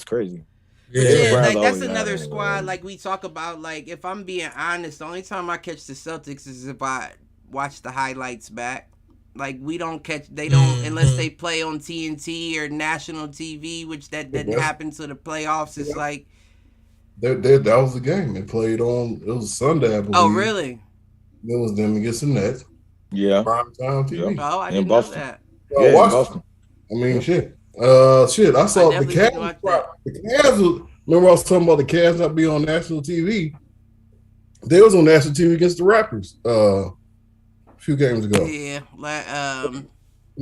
crazy. Yeah, that's another squad. Like we talk about. Like if I'm being honest, the only time I catch the Celtics is if I watch the highlights back. Like they don't unless they play on TNT or national TV, which that didn't happen to the playoffs. It's like that was the game they played on. It was Sunday, I believe. Oh, really? It was them against the Nets. Yeah, prime time TV. Oh, I didn't know that. Boston. I mean, shit. I saw the Cavs. The Cavs. Remember, I was talking about the Cavs not being on national TV. They was on national TV against the Raptors. A few games ago. Yeah. And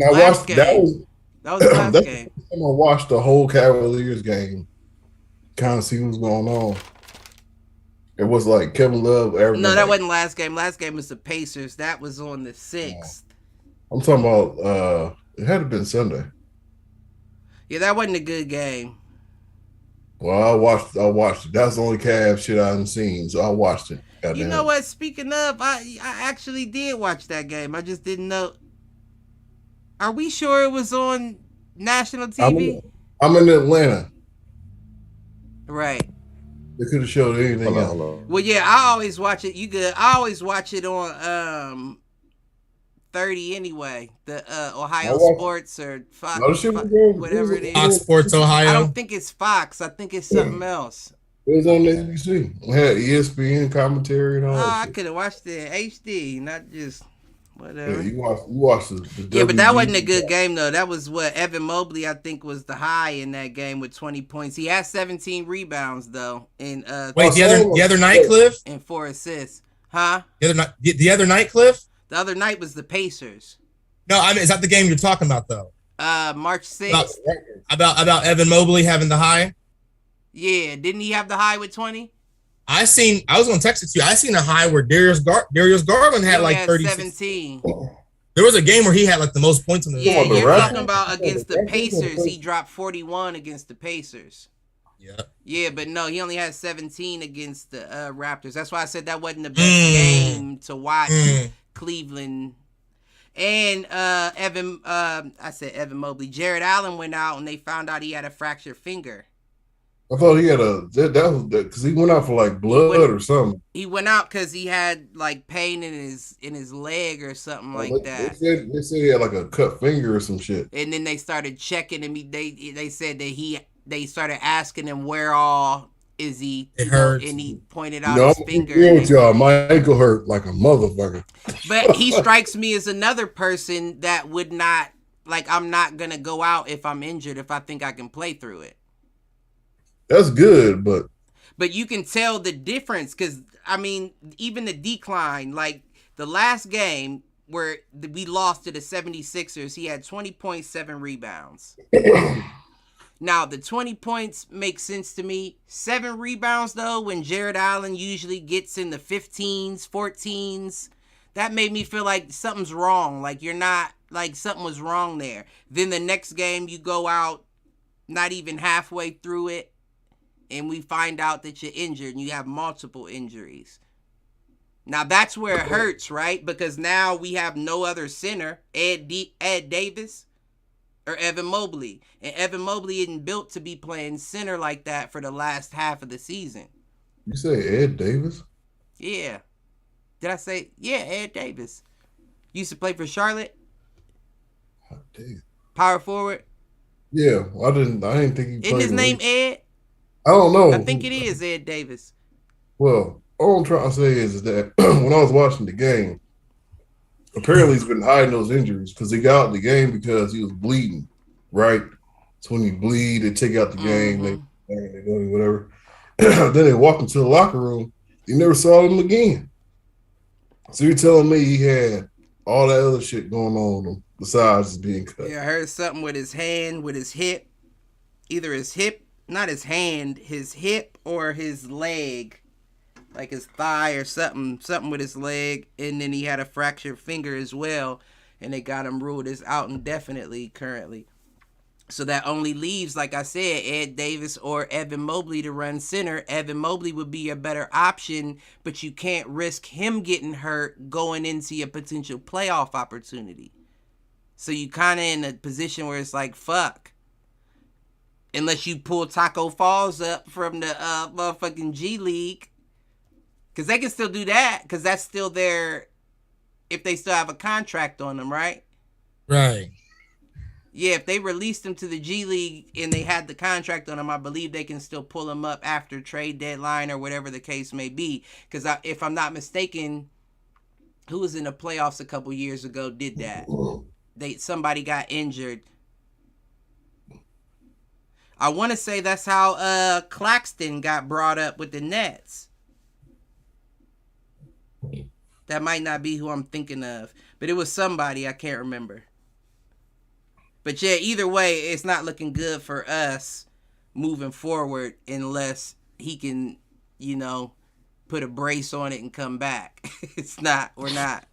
I watched game. That was the last game. I watched the whole Cavaliers game, kind of see what's going on. It was like Kevin Love. No, that wasn't last game. Last game was the Pacers. That was on the 6th. I'm talking about. It had to been Sunday. Yeah, that wasn't a good game. Well, I watched it. That's the only Cavs shit I haven't seen, so I watched it. You know what? Speaking of, I actually did watch that game. I just didn't know. Are we sure it was on national TV? I'm in Atlanta. Right. They could have showed anything else. Well, yeah, I always watch it. You good? I always watch it on 30 anyway. The Ohio Sports or Fox, whatever it is. Fox Sports Ohio. I don't think it's Fox. I think it's something else. It was on ABC. It had ESPN commentary and all that. I could have watched it in HD, not just. Whatever. Yeah, you watch the Yeah, but that wasn't a WG. good game though. That was what Evan Mobley, I think, was the high in that game with 20 points. He had 17 rebounds though, and Wait, the other night, Cliff? And 4 assists. Huh? The other night, Cliff? The other night was the Pacers. No, I mean, is that the game you're talking about though? March 6th. About Evan Mobley having the high? Yeah, didn't he have the high with 20? I was gonna text it to you. I seen a high where Darius Garland had like 17. There was a game where he had like the most points in the Yeah, you're talking about against the Pacers. He dropped 41 against the Pacers. Yeah. Yeah, but no, he only had 17 against the Raptors. That's why I said that wasn't the best game to watch Cleveland. And Evan Mobley. Jared Allen went out and they found out he had a fractured finger. I thought he had because he went out for like blood or something. He went out because he had like pain in his leg or something like that. They said he had like a cut finger or some shit. And then they started checking him. They said that they started asking him where all is he? It hurts. And he pointed out his finger. With y'all, my ankle hurt like a motherfucker. But he strikes me as another person that would not, like, I'm not gonna go out if I'm injured if I think I can play through it. That's good, but you can tell the difference because, I mean, even the decline, like the last game where we lost to the 76ers, he had 20.7 rebounds. Now, the 20 points makes sense to me. 7 rebounds, though, when Jared Allen usually gets in the 15s, 14s, that made me feel like something's wrong. Like, you're not, like, something was wrong there. Then the next game, you go out not even halfway through it, and we find out that you're injured and you have multiple injuries. Now, that's where it hurts, right? Because now we have no other center, Ed Davis or Evan Mobley. And Evan Mobley isn't built to be playing center like that for the last half of the season. You say Ed Davis? Yeah. Did I say? Yeah, Ed Davis. Used to play for Charlotte. Oh, damn. Power forward. Yeah, I didn't think he played. Isn't his name Ed? I don't know. I think it is Ed Davis. Well, all I'm trying to say is that when I was watching the game, apparently he's been hiding those injuries because he got out the game because he was bleeding, right? So when you bleed, they take out the game, they do whatever. Then they walk into the locker room. You never saw him again. So you're telling me he had all that other shit going on with him besides being cut? Yeah, I heard something with his hand, with his hip. Either his hip, not his hand, his hip or his leg. Like his thigh or something with his leg. And then he had a fractured finger as well. And they got him ruled as out indefinitely currently. So that only leaves, like I said, Ed Davis or Evan Mobley to run center. Evan Mobley would be a better option, but you can't risk him getting hurt going into a potential playoff opportunity. So you kind of in a position where it's like, fuck. Unless you pull Taco Falls up from the motherfucking G League. Because they can still do that, because that's still their, if they still have a contract on them, right? Right. Yeah, if they released them to the G League and they had the contract on them, I believe they can still pull them up after trade deadline or whatever the case may be. Because if I'm not mistaken, who was in the playoffs a couple years ago did that. Somebody got injured. I want to say that's how Claxton got brought up with the Nets. That might not be who I'm thinking of. But it was somebody, I can't remember. But yeah, either way, it's not looking good for us moving forward unless he can, put a brace on it and come back. We're not.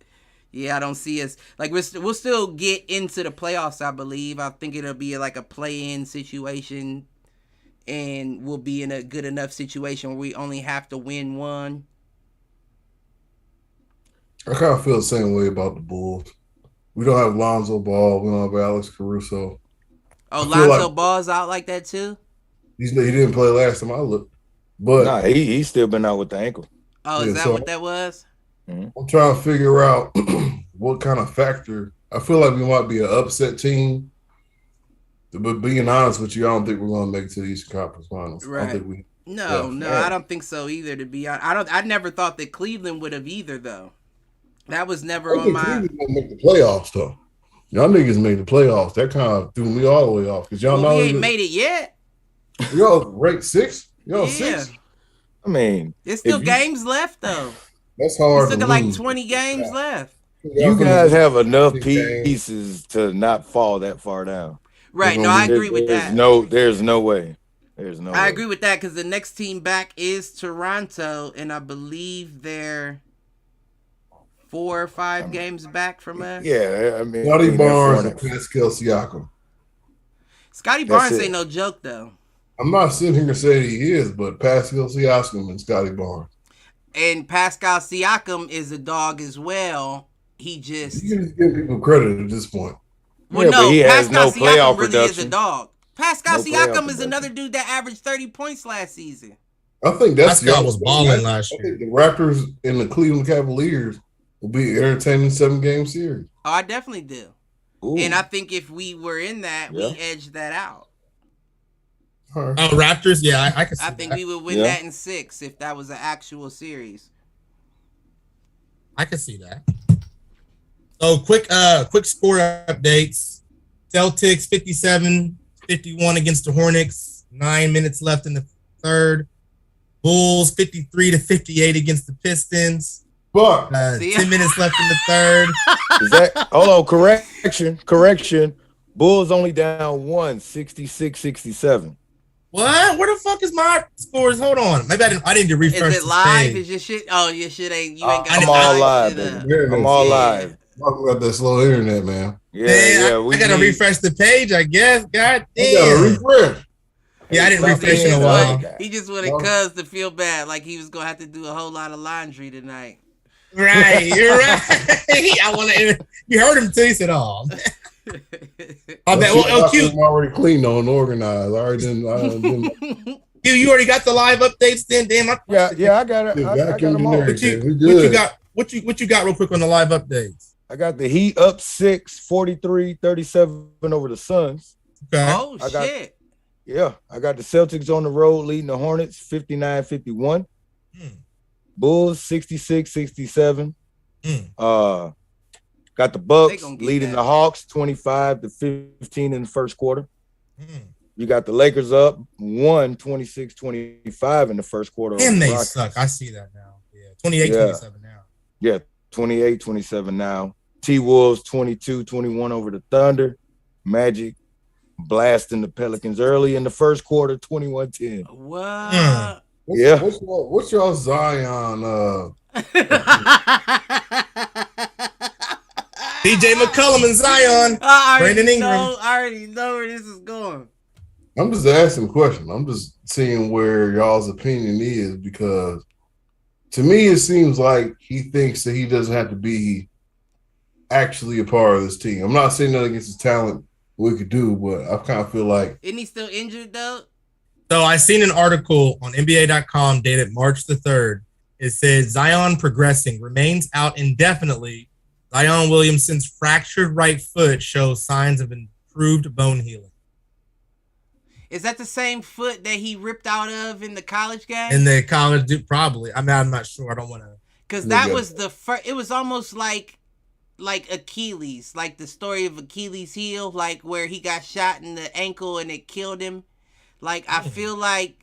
Yeah, I don't see us. Like, we'll still get into the playoffs, I believe. I think it'll be like a play-in situation. And we'll be in a good enough situation where we only have to win one. I kind of feel the same way about the Bulls. We don't have Lonzo Ball. We don't have Alex Caruso. Oh, Lonzo Ball's out like that too? He didn't play last time I looked. But nah, he's still been out with the ankle. Oh, is that what that was? I'm trying to figure out what kind of factor. I feel like we might be an upset team. But being honest with you, I don't think we're going to make it to the Eastern Conference Finals. Right. I don't think I don't think so either, to be honest. I never thought that Cleveland would have either, though. That was never I on think my. Cleveland gonna make the playoffs though. Y'all niggas made the playoffs. That kind of threw me all the way off because y'all Well, we know ain't made it yet. y'all ranked 6. Y'all Yeah. 6. I mean, There's still games left though. That's We hard still to got like lose. 20 games left. you guys have enough Big game. pieces to not fall that far down. Right. No, I agree with There's that. there's no way. There's no way. I agree with that because the next team back is Toronto, and I believe they're 4 or 5 games back from us. Yeah, I mean, Scotty Barnes they're and Pascal Siakam. Scotty Barnes ain't no joke though. I'm not sitting here to say he is, but Pascal Siakam and Scotty Barnes. And Pascal Siakam is a dog as well. He just You can just give people credit at this point. well, Yeah, no, but he has Pascal no Siakam playoff really is a production. dog. Pascal No playoff Siakam is production. another dude that averaged 30 points last season. I think that's Pascal was balling last I year. think the Raptors and the Cleveland Cavaliers will be an entertaining 7-game series. Oh, I definitely do. Ooh. And I think if we were in that, Yeah. we edged that out. All right. Oh, Raptors, yeah, I can see I think that. we would win that in 6 if that was an actual series. I can see that. So quick score updates. Celtics 57-51 against the Hornets. 9 minutes left in the third. Bulls 53-58 against the Pistons. But 10 minutes left in the third. Is that hold on, correction. Bulls only down 1, 66-67. What? Where the fuck is my scores? Hold on. Maybe I didn't refresh. Is it live? Is your shit? Oh, your shit ain't. You ain't got I'm all live, shit up. baby. I'm all live. talking about that slow internet, man. Yeah, I gotta refresh the page, I guess. God You gotta damn. refresh. Yeah, I didn't refresh in a while. He just wanted Cuz to feel bad, like he was gonna have to do a whole lot of laundry tonight. Right, you're right. I want to. You heard him too. He said, "Oh." I bet. Well, Q, I'm already clean and organized. I already didn't. Q, you already got the live updates. Then, damn. Yeah, I got it. I got them all. What you got? What you got? Real quick on the live updates. I got the Heat up 6, 43-37 over the Suns. Okay. Oh shit. Yeah, I got the Celtics on the road leading the Hornets 59-51. Bulls 66-67. Got the Bucks leading the Hawks 25-15 in the first quarter. You got the Lakers up 26-25 in the first quarter. And they suck. I see that now. Yeah, 28-27 now. Yeah, 28-27 now. T-Wolves 22-21 over the Thunder. Magic blasting the Pelicans early in the first quarter, 21-10. What? What's y'all Zion? DJ McCollum and Zion. Brandon Ingram. I already know where this is going. I'm just asking a question. I'm just seeing where y'all's opinion is, because to me it seems like he thinks that he doesn't have to be actually a part of this team. I'm not saying that against his talent, what he could do, but I kind of feel like. Isn't he still injured though? So I seen an article on NBA.com dated March the 3rd. It says Zion progressing, remains out indefinitely. Zion Williamson's fractured right foot shows signs of improved bone healing. Is that the same foot that he ripped out of in the college game? In the college, probably. I mean, I'm not sure. I don't want to. Because that was the first. It was almost like Achilles, like the story of Achilles' heel, like where he got shot in the ankle and it killed him. Like I feel like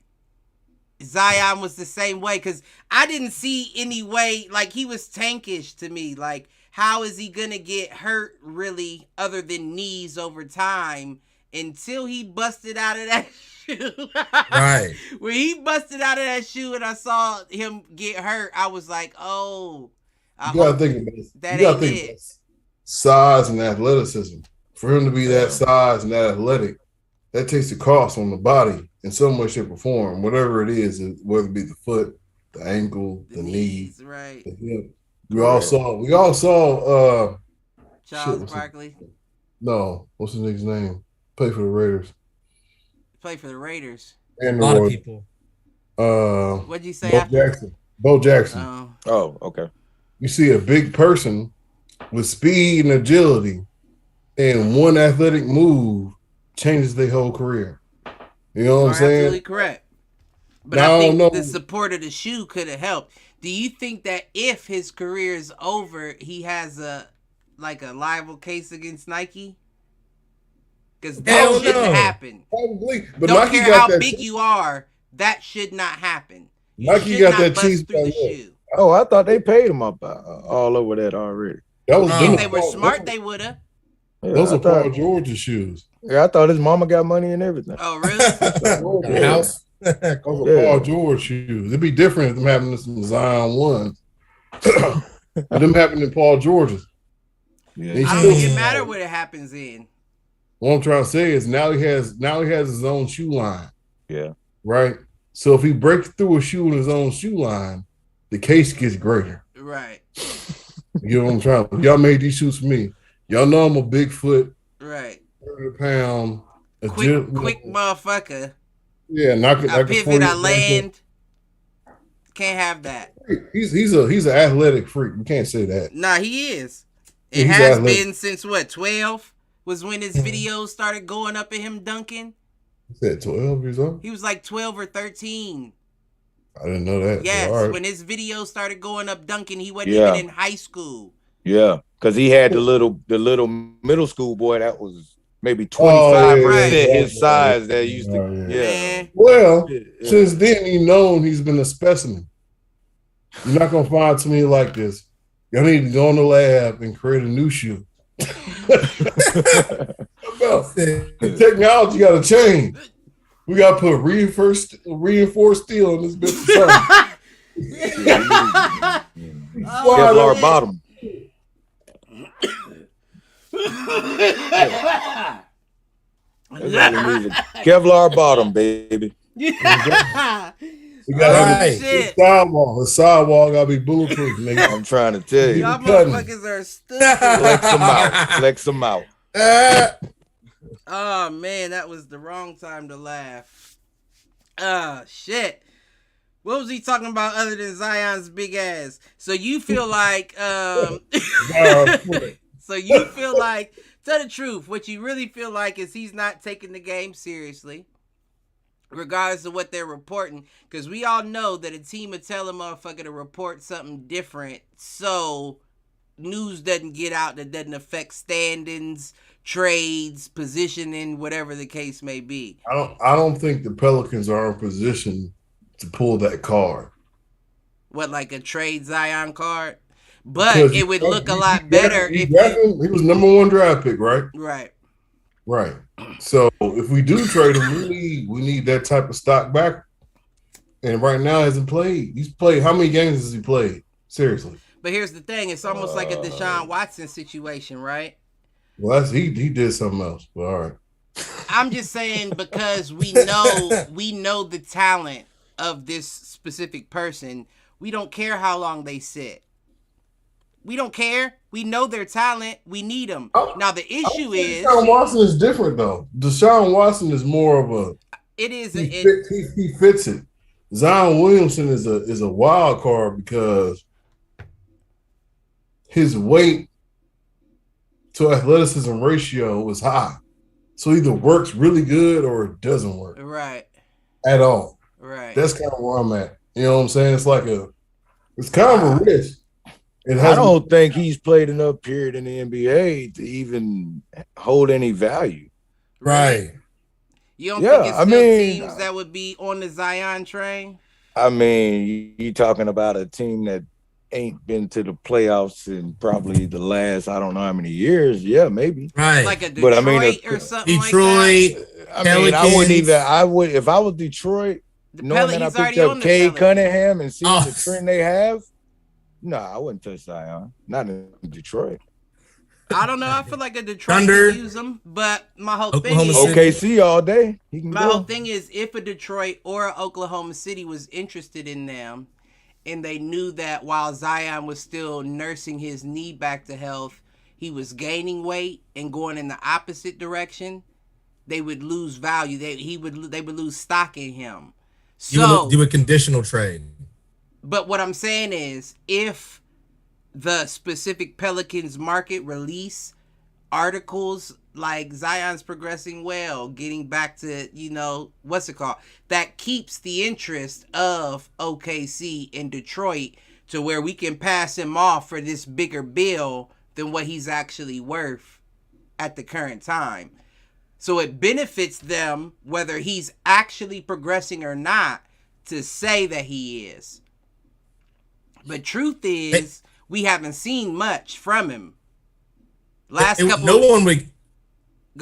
Zion was the same way, because I didn't see any way. Like he was tankish to me. Like how is he gonna get hurt really, other than knees over time? Until he busted out of that shoe. Right. When he busted out of that shoe and I saw him get hurt, I was like, oh. You gotta think about this. That you ain't gotta think it. Size and athleticism. For him to be that size and that athletic, that takes a cost on the body in some way, shape, or form. Whatever it is, whether it be the foot, the ankle, the knee, right. the hip. We all saw Charles Barkley. No, what's his nigga's name? Play for the Raiders. Play for the Raiders. And a lot of people. What'd you say? Bo Jackson. Oh, okay. You see a big person with speed and agility, and one athletic move changes their whole career. You know what I'm saying? Absolutely correct. But I think the support of the shoe could have helped. Do you think that if his career is over, he has a liable case against Nike? Because that shouldn't happen. Probably, but don't Nike care got how that big you are, that should not happen. You Nike got that cheese through the shoe. Oh, I thought they paid him up all over that already. That was if they were smart, they would have. Yeah, those are Paul George's shoes. Yeah, I thought his mama got money and everything. Oh, really? House. Those are Paul George shoes. It'd be different if them happened to Zion ones. But them happened in Paul George's. Yeah. I don't think it matter what it happens in. What I'm trying to say is now he has his own shoe line. Yeah. Right. So if he breaks through a shoe in his own shoe line, the case gets greater. Right. You know what I'm trying to. Y'all made these shoes for me. Y'all know I'm a Bigfoot. Right. 30-pound. Quick motherfucker. Yeah, I pivot, I land. Can't have that. He's an athletic freak. We can't say that. Nah, he is. It has been since what, 12? Was when his videos started going up at him dunking. He said 12 years old? He was like 12 or 13. I didn't know that. Yes, right. When his videos started going up dunking, he wasn't even in high school. Yeah, because he had the little middle school boy that was maybe 25% his size that used to. Well, since then he's been a specimen. You're not gonna find too many like this. Y'all need to go in the lab and create a new shoe. The technology got to change. We got to put reinforced steel in this bitch. Kevlar bottom. Kevlar bottom, baby. We got the sidewall got to be bulletproof, nigga. I'm trying to tell you. Y'all motherfuckers are stupid. Flex them out. Oh man, that was the wrong time to laugh. Shit. What was he talking about other than Zion's big ass? So you feel like tell the truth, what you really feel like is he's not taking the game seriously, regardless of what they're reporting, because we all know that a team will tell a motherfucker to report something different so news doesn't get out that doesn't affect standings, trades, positioning, whatever the case may be. I don't think the Pelicans are in position to pull that card. What, like a trade Zion card? But because it would look a lot better if he was number 1 draft pick, right? Right. So if we do trade him, we need that type of stock back. And right now he hasn't played. He's played, how many games has he played? Seriously. But here's the thing, it's almost like a Deshaun Watson situation, right? Well, he did something else, but all right. I'm just saying because we know the talent of this specific person. We don't care how long they sit. We don't care. We know their talent. We need them. Now the issue is Deshaun Watson is different though. Deshaun Watson is more of a. It is. He fits it. Zion Williamson is a wild card because his weight to athleticism ratio is high. So either works really good or it doesn't work. Right. At all. Right. That's kind of where I'm at. You know what I'm saying? It's kind of a risk. I don't think he's played enough period in the NBA to even hold any value. Right. You don't think it's still teams that would be on the Zion train? I mean, you talking about a team that ain't been to the playoffs in probably the last, I don't know how many years. Yeah, maybe. Right. Like a Detroit or something like that. I would if I was Detroit, knowing that I picked up Cade Cunningham and seeing the trend they have. No, I wouldn't touch Zion. Not in Detroit. I don't know. I feel like a Detroit could use him, but my whole thing is OKC all day. Whole thing is if a Detroit or a Oklahoma City was interested in them, and they knew that while Zion was still nursing his knee back to health, he was gaining weight and going in the opposite direction, they would lose value. They would lose stock in him. So do a conditional trade. But what I'm saying is, if the specific Pelicans market release articles like Zion's progressing well, getting back to, you know, what's it called? That keeps the interest of OKC and Detroit to where we can pass him off for this bigger bill than what he's actually worth at the current time. So it benefits them, whether he's actually progressing or not, to say that he is. But truth is, we haven't seen much from him. Go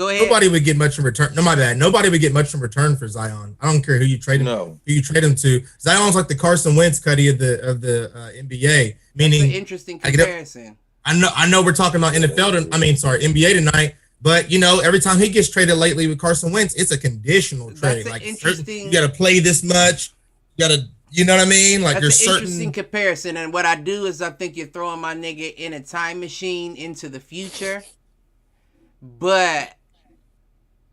ahead. Nobody would get much in return. No, my bad. Nobody would get much in return for Zion. I don't care who you trade him. No. Who you trade him to. Zion's like the Carson Wentz cutty of the NBA. Meaning, that's an interesting comparison. I know we're talking about NBA tonight. But you know, every time he gets traded lately with Carson Wentz, it's a conditional trade. Like you got to play this much. You got to, you know what I mean? Like that's an interesting comparison. And what I do is I think you're throwing my nigga in a time machine into the future. But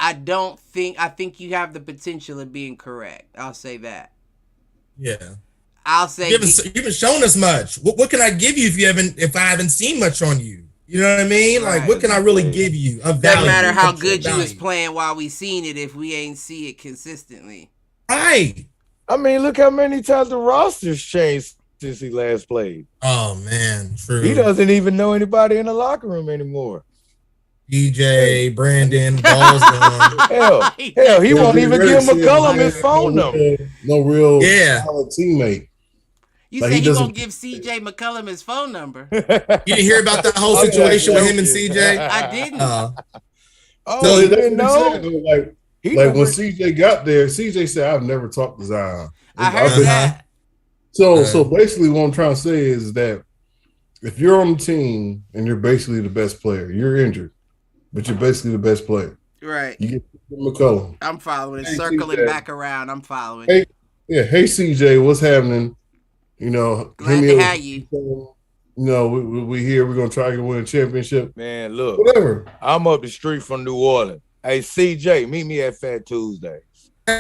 I think you have the potential of being correct. I'll say that. Yeah. I'll say you haven't shown us much. What can I give you if I haven't seen much on you? You know what I mean? Right. Like, what can I really give you of value? Doesn't matter how good you was playing while we seen it if we ain't see it consistently. Right. I mean, look how many times the roster's changed since he last played. Oh, man. True. He doesn't even know anybody in the locker room anymore. DJ, Brandon, balls gone. Hell, he won't even give McCollum his phone number. No real solid teammate. You say he gonna give CJ McCollum his phone number? You didn't hear about that whole situation with him and CJ? I didn't. No, he didn't know. Like when CJ got there, CJ said, "I've never talked to Zion." I heard that. So basically, what I'm trying to say is that if you're on the team and you're basically the best player, you're injured, but you're basically the best player. Right. You get McCollum. I'm following. Circling CJ. Back around. I'm following. Hey CJ, what's happening? You know, glad to have you. You know, we here. We're gonna try to win a championship. Man, look, whatever. I'm up the street from New Orleans. Hey, CJ, meet me at Fat Tuesdays. You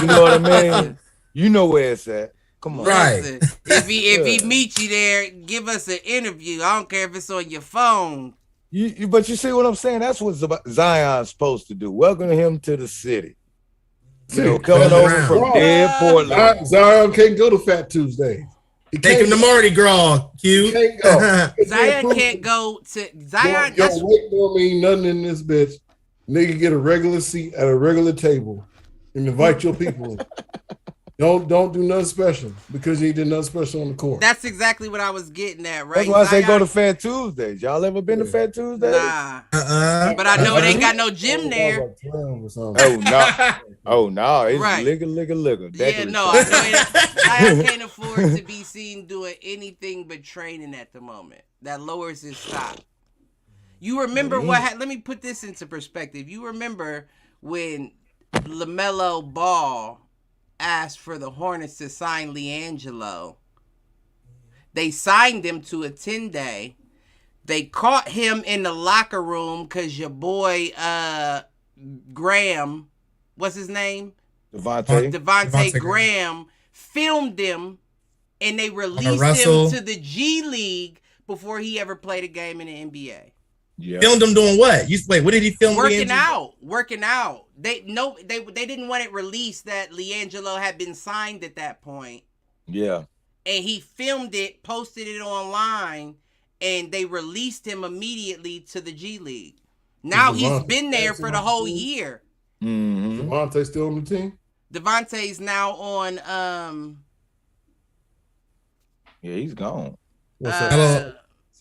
know what I mean? You know where it's at. Come on, right? Listen, if he meets you there, give us an interview. I don't care if it's on your phone. But you see what I'm saying? That's what Zion's supposed to do. Welcome him to the city. You know, coming over from dead Portland. Zion can't go to Fat Tuesday. Take him to Mardi Gras, Q. He can't go. Zion can't go to Zion. Your weight don't mean nothing in this bitch. Nigga, get a regular seat at a regular table and invite your people in. Don't do nothing special because you did nothing special on the court. That's exactly what I was getting at, right? That's why I say go to Fat Tuesdays. Y'all ever been to Fat Tuesdays? Nah. But I know it ain't got no gym there. Oh no, it's right. Liquor. Yeah, no, I can't afford to be seen doing anything but training at the moment. That lowers his stock. You remember let me put this into perspective. You remember when LaMelo Ball asked for the Hornets to sign LiAngelo. They signed him to a 10-day. They caught him in the locker room because your boy Graham, what's his name? Devontae Graham filmed him, and they released him to the G League before he ever played a game in the NBA. Yeah. Filmed him doing what? What did he film? Working out. They didn't want it released that LiAngelo had been signed at that point. Yeah. And he filmed it, posted it online, and they released him immediately to the G League. Now he's been there for the whole year. Mm-hmm. Devontae still on the team? Devontae's now on yeah, he's gone.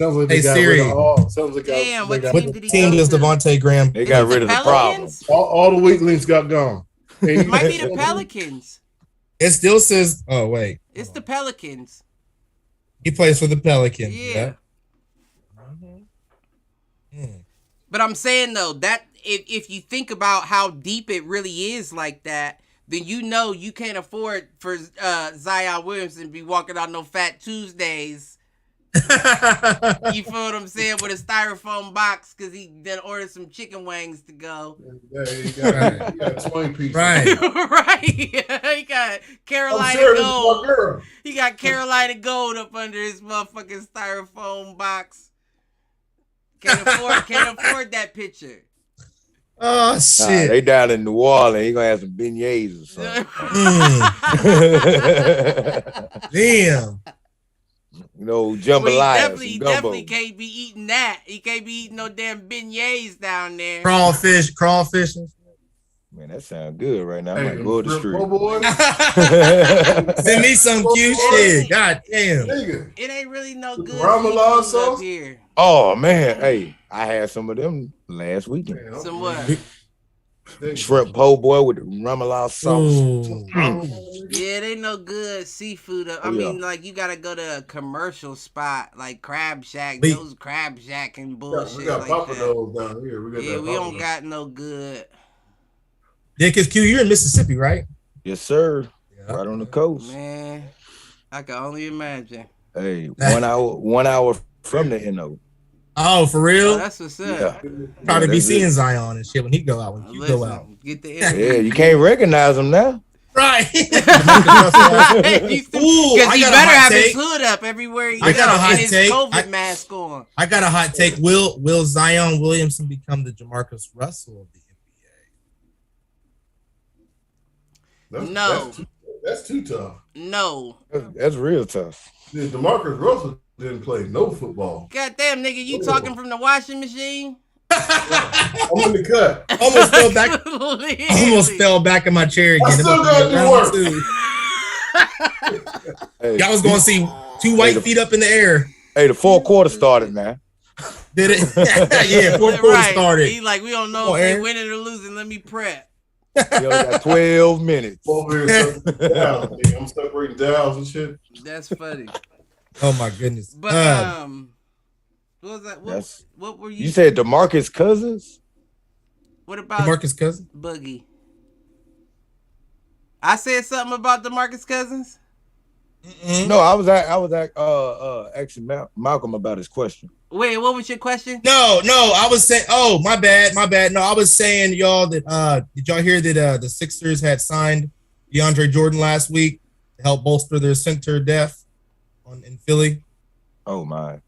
Sounds like they got rid of all. Sounds like what team does Devontae Graham? They got rid of the problem. All the weaklings got gone. It might be the Pelicans. It still says, oh, wait. It's the Pelicans. He plays for the Pelicans. Yeah. But I'm saying, though, that if you think about how deep it really is like that, then you know you can't afford for Zion Williamson to be walking out no Fat Tuesdays. You feel what I'm saying? With a styrofoam box because he then ordered some chicken wings to go. Yeah, he got 20 pieces. Right. Right. He got Carolina Gold. He got Carolina Gold up under his motherfucking styrofoam box. Can't afford that picture. Oh Nah, shit! they down in New Orleans. He gonna have some beignets or something. Damn. You know, Well, jambalaya, he some gumbo. definitely can't be eating that. He can't be eating no damn beignets down there. Crawfish. Man, that sounds good right now. I Hey, might go to the street. boy. Send me some cute shit. God damn. Nigga. It ain't really no good Ramallah seafood sauce? up here. Oh man, hey, I had some of them last weekend. Man, Some what? Shrimp po' boy with the ramallah sauce. Ooh. Yeah, it ain't no good seafood. I mean, like, you gotta go to a commercial spot like Crab Shack. Those Crab Shack and bullshit. We got like Papa that. Do's down here. We don't got no good. Yeah, because Q, you're in Mississippi, right? Yes, sir. Yeah. Right on the coast. Man, I can only imagine. Hey, 1 hour from the NO. Oh, for real? Oh, that's what's up. Yeah. Probably be that's seeing it. Zion and shit when he go out. When you go out. Get the Yeah, you can't recognize him now. Right. Because he Ooh, I got a better hot have his take. hood up everywhere he I got a goes hot and his take. COVID mask on. I got a hot take. Will Zion Williamson become the Jamarcus Russell of the NBA? No. That's too tough. No. That's real tough. DeMarcus Russell didn't play no football. Goddamn, nigga, you talking from the washing machine? I'm in the cut. Almost fell back in my chair again. I still gotta do work. Hey, Y'all was gonna see two white feet up in the air. Hey, the fourth quarter started, man. Did it? Yeah, fourth quarter started. He like, we don't know if they winning or losing. Let me prep. You only got 12 minutes. Over here, I'm separating downs and shit. That's funny. Oh my goodness. But what was that? What were you? You said DeMarcus Cousins? What about DeMarcus Cousins? Boogie? I said something about DeMarcus Cousins. Mm-mm. No, I was asking Malcolm about his question. Wait, what was your question? No, I was saying. Oh, my bad. No, I was saying, y'all, that did y'all hear that the Sixers had signed DeAndre Jordan last week to help bolster their center depth in Philly? Oh my!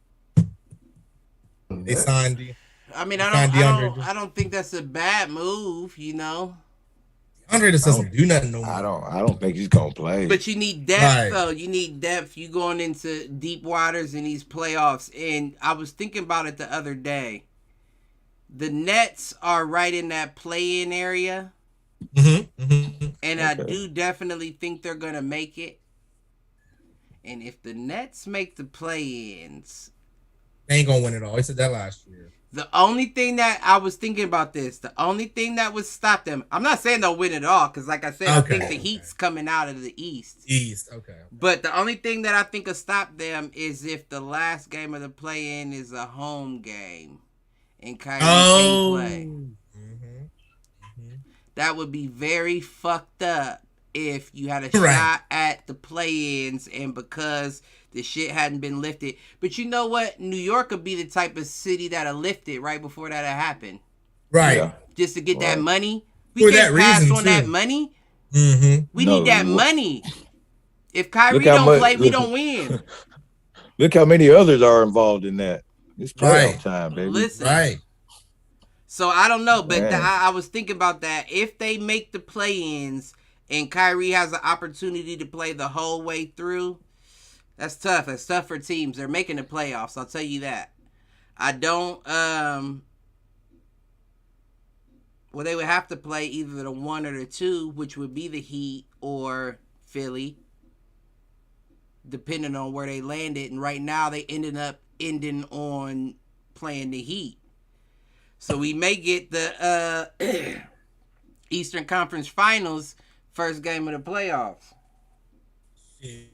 They signed. I mean, I don't think that's a bad move, you know. DeAndre just doesn't do nothing no more. I don't think he's gonna play. But you need depth, though. You need depth. You going into deep waters in these playoffs. And I was thinking about it the other day. The Nets are right in that play-in area. And I do definitely think they're going to make it. And if the Nets make the play-ins, they ain't going to win it all. He said that last year. The only thing that I was thinking about this, the only thing that would stop them, I'm not saying they'll win it all, because like I said, I think the Heat's coming out of the East. Okay. But the only thing that I think will stop them is if the last game of the play-in is a home game and Kyrie can't play. That would be very fucked up if you had a shot at the play-ins and because the shit hadn't been lifted. But you know what? New York would be the type of city that'll lift it right before that happened. Right. Yeah. Just to get that money. We can't pass on that money. We need that money. If Kyrie don't play, we don't win. Look how many others are involved in that. It's playoff time, baby. Listen. Right. So I don't know, but I was thinking about that. If they make the play-ins and Kyrie has the opportunity to play the whole way through, that's tough. That's tough for teams. They're making the playoffs. I'll tell you that. I don't. Well, they would have to play either the 1 or the 2, which would be the Heat or Philly, depending on where they landed. And right now, they ending on playing the Heat. So we may get the Eastern Conference Finals first game of the playoffs.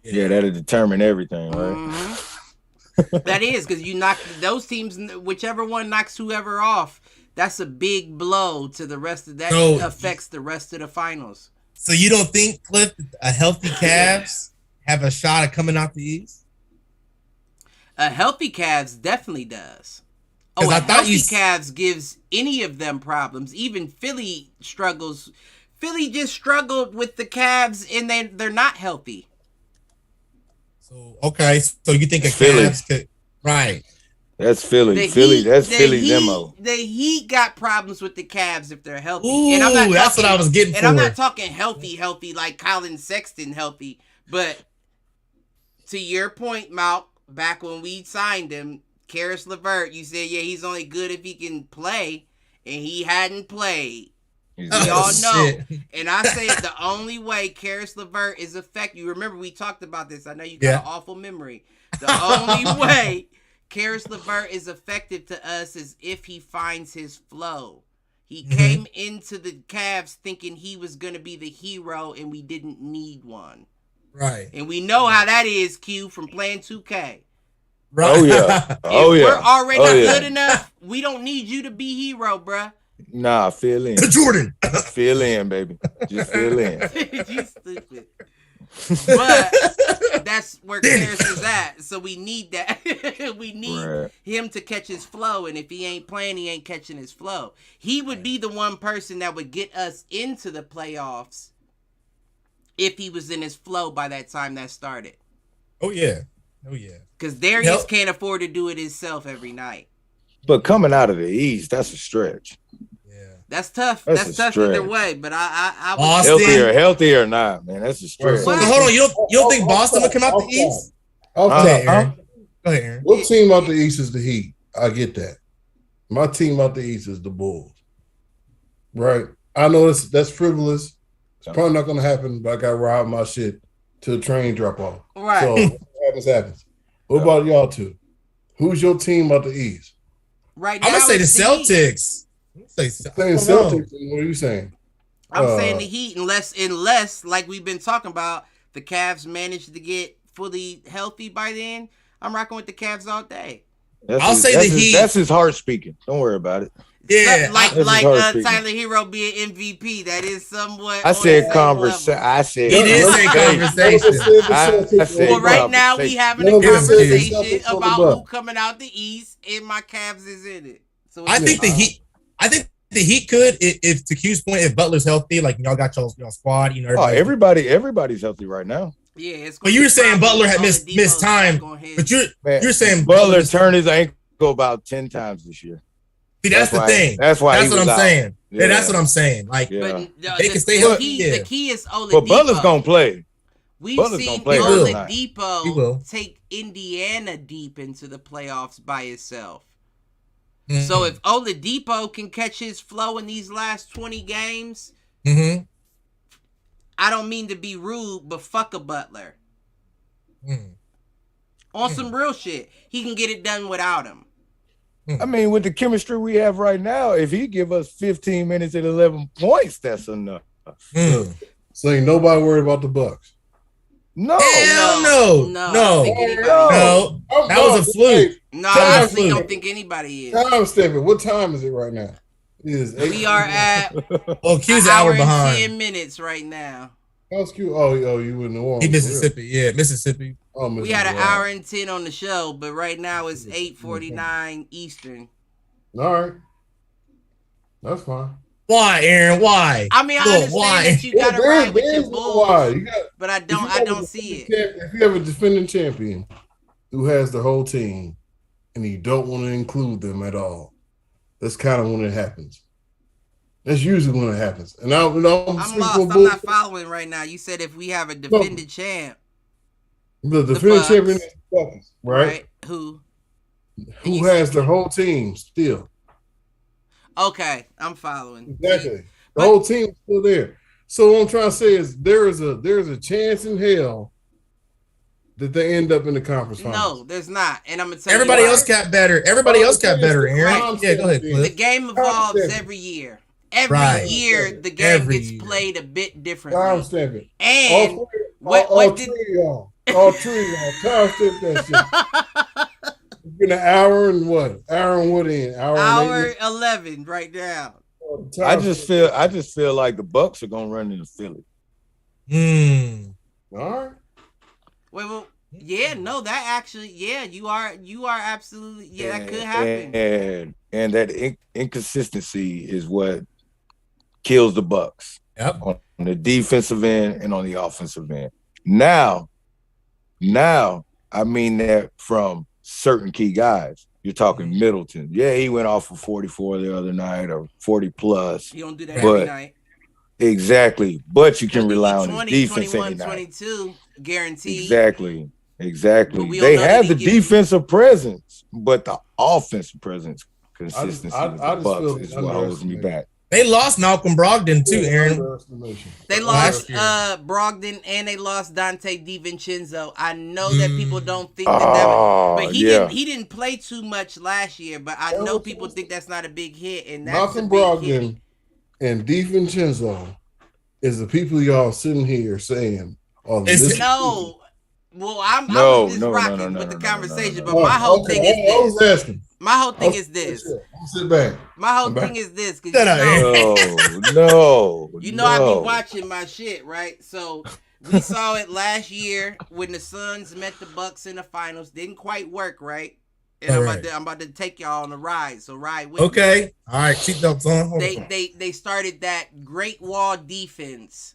Yeah, that'll determine everything, right? Mm-hmm. That is, because you knock those teams, whichever one knocks whoever off, that's a big blow to the rest of that. Affects the rest of the finals. So you don't think, Cliff, a healthy Cavs have a shot at coming out the East? A healthy Cavs definitely does. Oh, a healthy Cavs gives any of them problems. Even Philly struggles. Philly just struggled with the Cavs, and they're not healthy. So, okay. So you think a Cavs could... Right. That's Philly. That's Philly's MO. The Heat got problems with the Cavs if they're healthy. Ooh, and I'm not that's what I was getting for. And I'm not talking healthy like Colin Sexton healthy. But to your point, Malk, back when we signed him, Karis LeVert, you said, yeah, he's only good if he can play. And he hadn't played. We all know. And I said the only way Karis LeVert is effective. You remember we talked about this. I know you got an awful memory. The only way Karis LeVert is effective to us is if he finds his flow. He came into the Cavs thinking he was going to be the hero, and we didn't need one. Right. And we know how that is, Q, from playing 2K. Right. Oh, yeah. If we're already not good enough, we don't need you to be hero, bruh. Nah, fill in. Jordan. Fill in, baby. Just fill in. You stupid. But that's where Karis is at. So we need that. We need him to catch his flow. And if he ain't playing, he ain't catching his flow. He would be the one person that would get us into the playoffs if he was in his flow by that time that started. Oh, yeah. Because Darius can't afford to do it himself every night. But coming out of the East, that's a stretch. That's tough. That's tough either way. But I was healthy or not, man. That's a stretch. So hold on, you don't think Boston would come out the East? Go ahead, Aaron. What team out the East is the Heat? I get that. My team out the East is the Bulls. Right. I know that's frivolous. It's probably not going to happen, but I got to ride my shit till the train drop off. Right. So happens. What about y'all two? Who's your team out the East? Right now, I'm going to say the Celtics. Saying Celtics, what are you saying? I'm saying the Heat, unless, like we've been talking about, the Cavs managed to get fully healthy by then. I'm rocking with the Cavs all day. I'll say the Heat. That's his heart speaking. Don't worry about it. Yeah, like Tyler Hero being MVP. That is somewhat. I said conversation. I said he did say conversation. I said well, right now we having a conversation about who coming out the East, and my Cavs is in it. So I think the Heat. I think the Heat could, if to Q's point, if Butler's healthy, like y'all got your squad, you know. Everybody's healthy right now. Yeah, but you were saying Butler had missed time, but you're saying Butler turned his ankle about 10 times this year. See, that's the thing. That's why. That's what I'm saying. Yeah, that's what I'm saying. Like, but they can stay healthy. The key is Oladipo. But Butler's gonna play. We've seen Oladipo take Indiana deep into the playoffs by himself. Mm-hmm. So if Oladipo can catch his flow in these last 20 games, I don't mean to be rude, but fuck a Butler. On some real shit, he can get it done without him. I mean, with the chemistry we have right now, if he give us 15 minutes at 11 points, that's enough. So ain't nobody worried about the Bucks. No. That was a fluke. No, I honestly don't think anybody is. Time stepping. What time is it right now? We are at Q's an hour behind. 10 minutes right now. How's Q? Oh, you in New Orleans. He Mississippi. Yeah, Mississippi. Oh, we had an hour and 10 on the show, but right now it's 8:49 Eastern. All right. That's fine. Why, Aaron? Why? I mean, I understand that you got to ride with your Bulls, but I don't see it. If you have a defending champion who has the whole team and you don't want to include them at all, that's kind of when it happens. That's usually when it happens. And I'm lost. I'm not following right now. You said if we have a defending champ. The defending champion is the Bucks, right? Who has the whole team still. Okay, I'm following. Exactly. The whole team is still there. So what I'm trying to say is there's a chance in hell that they end up in the conference finals. No, there's not. And I'm gonna tell everybody else got better. Everybody else got better, Aaron. Right. Yeah, go ahead. The game evolves every year. Every year the game gets played a bit differently. Time stamping. And all three of y'all time stamp that shit. It's been an hour and what? Hour and what in? Hour 11 right now. I just feel like the Bucks are gonna run into Philly. All right. Wait, well, yeah, no, that actually, yeah, you are absolutely, yeah, that could happen. And that inconsistency is what kills the Bucks. Yep. On the defensive end and on the offensive end. Now, I mean that from certain key guys. You're talking Middleton. Yeah, he went off for 44 the other night or 40 plus. He don't do that every night. Exactly. But you can rely on his 20, defense 21, any night. 22, guaranteed. Exactly. They have the defensive presence, but the offensive presence consistency with the Bucks is what holds me back. They lost Malcolm Brogdon too, Aaron. They lost Brogdon and they lost Dante DiVincenzo. I know that people don't think but he didn't play too much last year. But I know people think that's not a big hit. And that's Malcolm Brogdon and DiVincenzo is the people y'all sitting here saying. No. Well, I'm just rocking with the conversation, but my whole thing is this. I was asking. My whole thing is this. Sit back. My whole thing is this. No. I be watching my shit, right? So we saw it last year when the Suns met the Bucks in the finals. Didn't quite work, right? And I'm about to take y'all on a ride. So ride with me. Okay. All right. Seatbelts on. They started that Great Wall defense.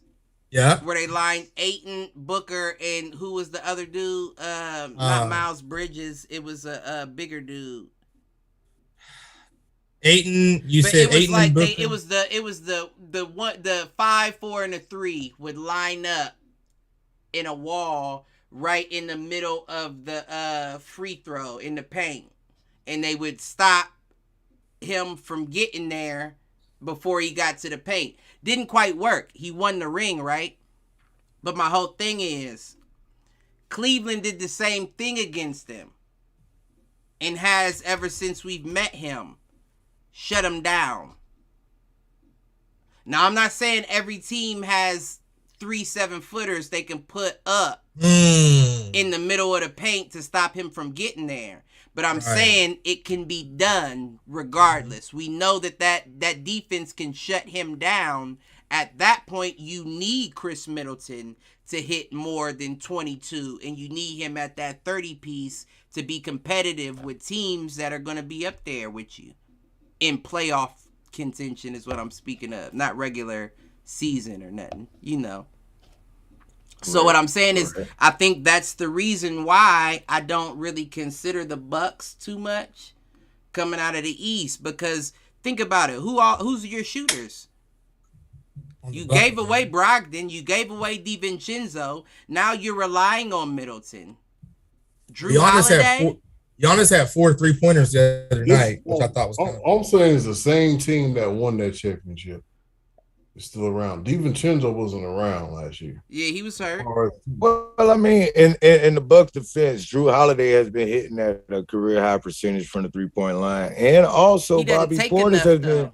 Yeah. Where they lined Ayton, Booker, and who was the other dude? Not Miles Bridges. It was a bigger dude. Ayton, said Ayton. Like Booker. it was the 5, 4, and the 3 would line up in a wall right in the middle of the free throw in the paint, and they would stop him from getting there before he got to the paint. Didn't quite work. He won the ring, right? But my whole thing is, Cleveland did the same thing against him, and has ever since we've met him. Shut him down. Now, I'm not saying every team has 3 7-footers they can put up in the middle of the paint to stop him from getting there. But I'm saying it can be done regardless. We know that defense can shut him down. At that point, you need Chris Middleton to hit more than 22, and you need him at that 30 piece to be competitive with teams that are going to be up there with you. In playoff contention is what I'm speaking of, not regular season or nothing, So what I'm saying is, I think that's the reason why I don't really consider the Bucks too much coming out of the East. Because think about it, who's your shooters? You gave away Brogdon, you gave away DiVincenzo. Now you're relying on Middleton. Drew Holiday. Giannis had 4 3-pointers the other night, which I thought was kind of... All I'm saying is the same team that won that championship is still around. DiVincenzo wasn't around last year. Yeah, he was hurt. Well, I mean, in the Bucks' defense, Drew Holiday has been hitting at a career high percentage from the 3-point line, and also Bobby Portis has been.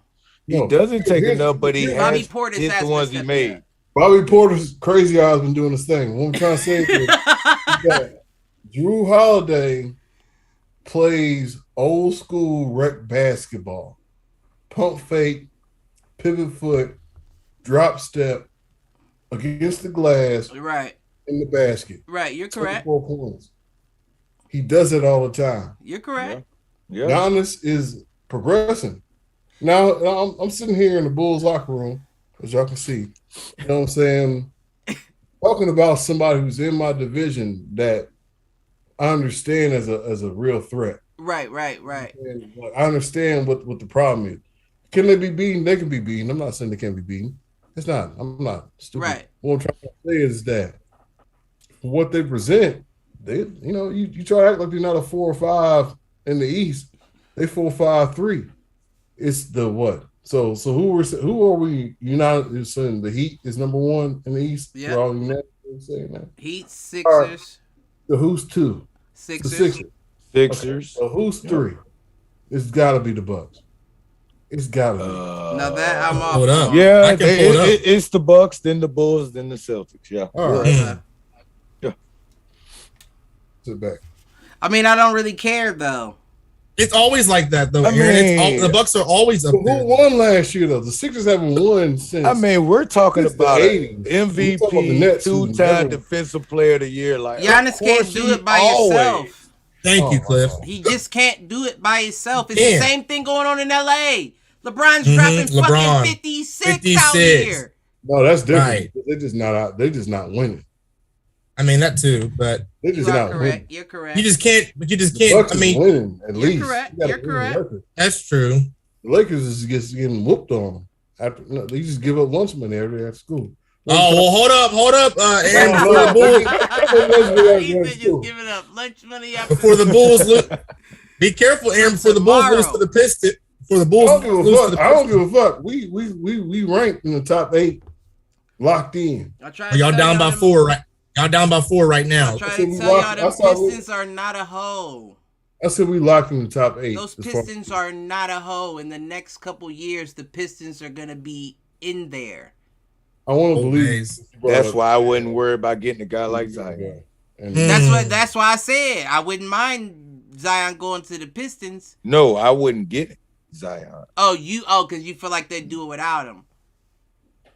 He doesn't take enough, but he has hit the ones he made. Bobby Portis, crazy eyes, been doing his thing. What I'm trying to say is that Drew Holiday plays old school rec basketball, pump fake, pivot foot, drop step against the glass, right in the basket. Right, you're correct. 4 points. He does it all the time. You're correct. Yeah. Giannis is progressing. Now I'm sitting here in the Bulls locker room, as y'all can see. You know what I'm saying? Talking about somebody who's in my division that I understand as a real threat. Right. And I understand what the problem is. Can they be beaten? They can be beaten. I'm not saying they can't be beaten. It's not. I'm not stupid. Right. What I'm trying to say is that for what they present, you try to act like they're not a 4 or 5 in the East. They 4, 5, 3. It's the what? So who are we united? You're saying the Heat is number 1 in the East. Yeah. We're all united in saying that. Heat, Sixers. So who's 2? Sixers. Okay. So who's 3? It's got to be the Bucks. It's got to be. Now that I'm off. Up. Yeah, it's the Bucks, then the Bulls, then the Celtics. Yeah. All right. Yeah. Sit back. I mean, I don't really care though. It's always like that though. The Bucks are always up there. Who won last year though? The Sixers haven't won since. I mean, we're talking about MVP, 2-time defensive player of the year. Like Giannis can't do it by himself. Thank you, Cliff. He just can't do it by himself. It's the same thing going on in LA. LeBron's dropping fucking 56 out here. No, that's different. Right. They're just not out. They're just not winning. I mean that too, but They're You just are not correct. winning. You're correct. you just can't. But you just The can't. Bucks I is mean, winning at You're least. correct. You gotta You're win the correct. record. that's true. The Lakers is just getting whooped on. After they just give up lunch money every day at school. Oh well, hold up, Aaron. No, Before the Bulls, He said just giving up lunch money after before the Bulls lose, be careful, Aaron. Before the Bulls lose to the Pistons. Before the I Bulls don't give a lose to fuck. the I don't Pistons. give a fuck. We ranked in the top 8, locked in. Oh, y'all down by 4, right? Y'all down by 4 right now. I try to tell y'all the Pistons are not a hoe. I said we locked in the top 8. Those Pistons are not a hoe. In the next couple years, the Pistons are gonna be in there. I want to believe. That's why I wouldn't worry about getting a guy like Zion. And That's why I said I wouldn't mind Zion going to the Pistons. No, I wouldn't get Zion. Because you feel like they'd do it without him.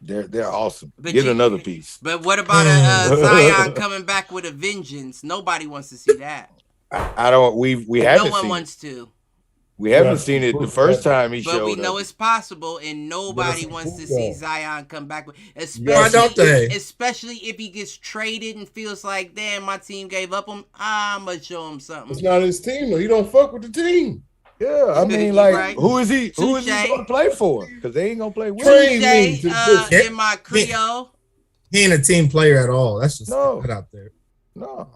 They're awesome. But Get another piece. But what about a Zion coming back with a vengeance? Nobody wants to see that. I don't. We haven't. No one seen wants it. to. We haven't seen it the first time he But showed we know up. it's possible, and nobody wants to see Zion come back with. Why don't they? Especially if he gets traded and feels like, damn, my team gave up him. I'm gonna show him something. it's not his team though. He don't fuck with the team. Yeah, I mean, You're like, right. who is he Touche. going to play for? Because they ain't going to play with Trade him. TJ, in my Creole. He ain't a team player at all. That's just No. out there. No.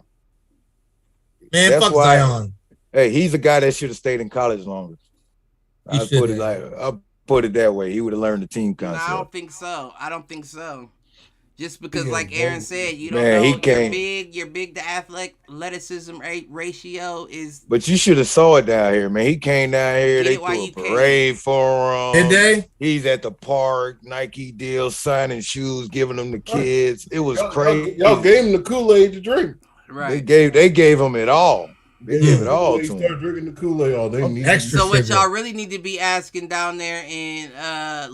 Man, That's fuck why- Zion. Hey, he's a guy that should have stayed in college longer. He I'll should put it have. I'll put it that way. He would have learned the team No, concept. I don't think so. I don't think so. Just because, Yeah, like Aaron said, you don't Man, know he you're can't. big. You're big. The athleticism ratio is. But you should have saw it down here, man. He came down here. Get They it while threw a you can. parade for him. Did they? He's at the park, Nike deals, signing shoes, giving them to kids. It was Y'all crazy. gave him the Kool-Aid to drink. Right. They gave him it all. They gave it all They to him. started drinking the Kool-Aid. Oh, they need Extra So what sugar. y'all really need to be asking down there in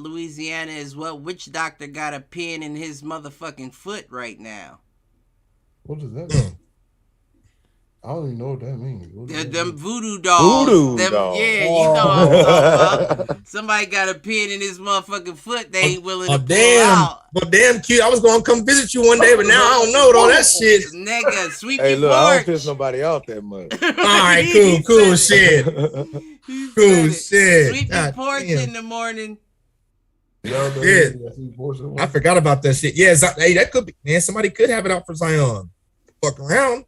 Louisiana is what which doctor got a pin in his motherfucking foot right now? What does that mean? I don't even know what that means. What does They're that them mean? voodoo dolls. Voodoo Them, dolls. Yeah, you know what I'm talking about. Somebody got a pin in his motherfucking foot. They ain't willing to pull damn. out. Well, damn cute. I was going to come visit you one day, but now I don't know with all that shit. Nigga, sweep Hey, your look, I don't porch. piss nobody out that much. All right, He cool said it. shit. He Cool said shit. it. Sweep your God porch damn. in the morning. Y'all know Yeah. that see portion? I forgot about that shit. Yeah, hey, that could be, man, somebody could have it out for Zion. Fuck around.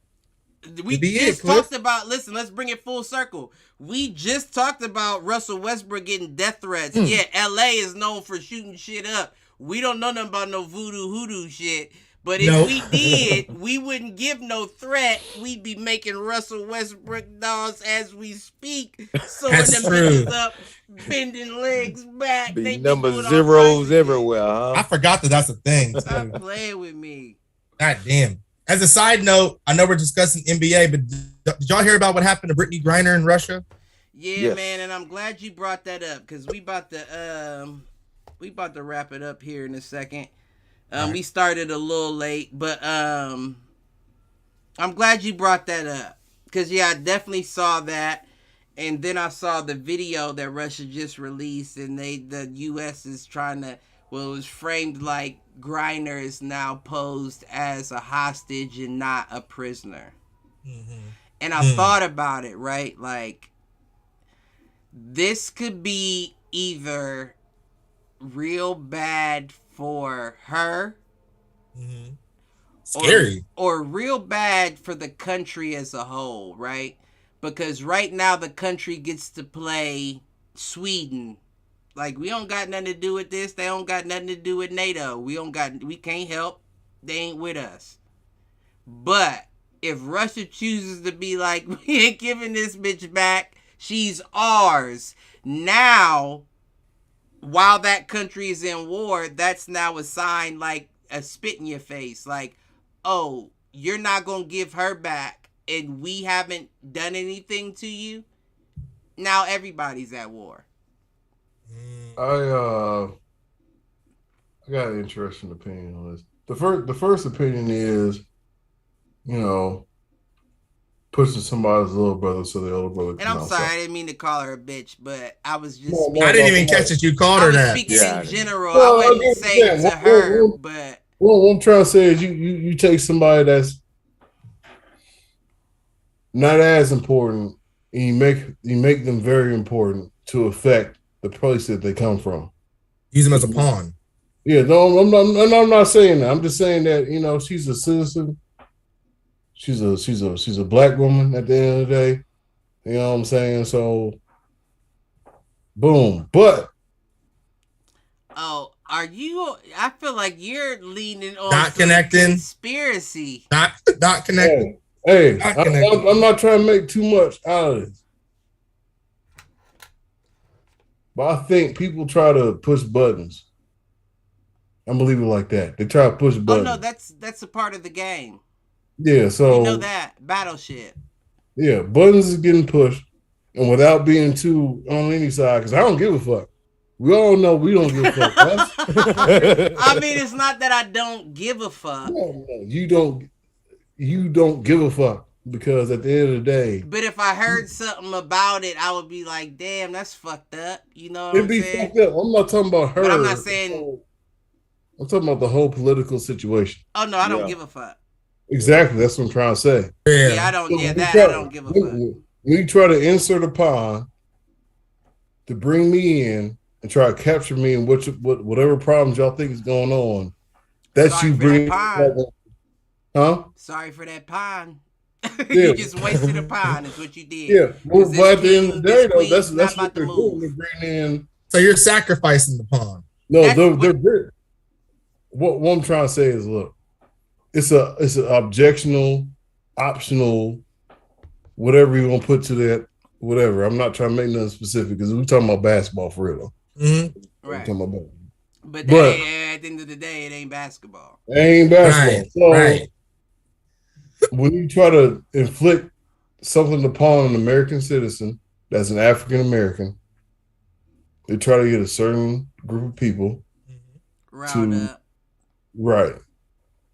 We be just it, Cliff. talked about, listen, let's bring it full circle. We just talked about Russell Westbrook getting death threats. Yeah, LA is known for shooting shit up. We don't know nothing about no voodoo hoodoo shit. But if Nope. we did, we wouldn't give no threat. We'd be making Russell Westbrook dolls as we speak, sewing That's them true. bitches up, bending legs back. Be They number doing all zeros kinds of everywhere, huh? I forgot that's a thing. too. Stop playing with me. God damn. As a side note, I know we're discussing NBA, but did y'all hear about what happened to Brittany Griner in Russia? Yeah, Yes. man, and I'm glad you brought that up because we about to wrap it up here in a second. Right. We started a little late, but I'm glad you brought that up because I definitely saw that, and then I saw the video that Russia just released, and the U.S. is trying to. Well, it was framed like Griner is now posed as a hostage and not a prisoner. Mm-hmm. And I thought about it, right? Like, this could be either real bad for her Mm-hmm. Scary. or real bad for the country as a whole, right? Because right now the country gets to play Sweden. Like, we don't got nothing to do with this. They don't got nothing to do with NATO. We can't help. They ain't with us. But if Russia chooses to be like, we ain't giving this bitch back, she's ours. Now, while that country is in war, that's now a sign, like a spit in your face. Like, oh, you're not going to give her back and we haven't done anything to you? Now everybody's at war. I got an interesting opinion on this. The first opinion is, pushing somebody's little brother so the older brother And can I'm outside. sorry, I didn't mean to call her a bitch, but I was just No, speaking. I didn't even catch that you called I her was that. speaking Yeah, I in didn't. general. Well, I I wouldn't say it understand. to her, but Well, what I'm trying to say is you take somebody that's not as important, and you make them very important to affect the place that they come from. Use them as a pawn. Yeah, no, I'm not saying that. I'm just saying that, you know, she's a citizen. She's a black woman at the end of the day. You know what I'm saying? So boom. But are you? I feel like you're leaning on not connecting conspiracy. Not connecting. Hey, I'm not trying to make too much out of this. But I think people try to push buttons. I'm believe it like that. They try to push buttons. Oh no, that's a part of the game. Yeah, so you know that battleship. Yeah, buttons is getting pushed, and without being too on any side, because I don't give a fuck. We all know we don't give a fuck. I mean, it's not that I don't give a fuck. No, you don't give a fuck, because at the end of the day. But if I heard something about it, I would be like, "Damn, that's fucked up." You know what I'm saying? It'd be fucked up. I'm not talking about her. But I'm not saying. I'm talking about the whole political situation. Oh no, I don't give a fuck. Exactly, that's what I'm trying to say. Yeah, I don't. So I don't give a fuck. When you try to insert a pawn to bring me in and try to capture me in whatever problems y'all think is going on, that's you bring. Huh? Sorry for that pawn. Yeah. You just wasted a pawn. Is what you did. Yeah, well, but at the end of the day, though, that's what they're doing. They're bringing in. So you're sacrificing the pawn. No, they're what I'm trying to say is, look. It's an objectional, optional, whatever you want to put to that, whatever. I'm not trying to make nothing specific because we're talking about basketball for real. Mm-hmm. Right. But at the end of the day, it ain't basketball. It ain't basketball. So when you try to inflict something upon an American citizen that's an African American, they try to get a certain group of people up. Right.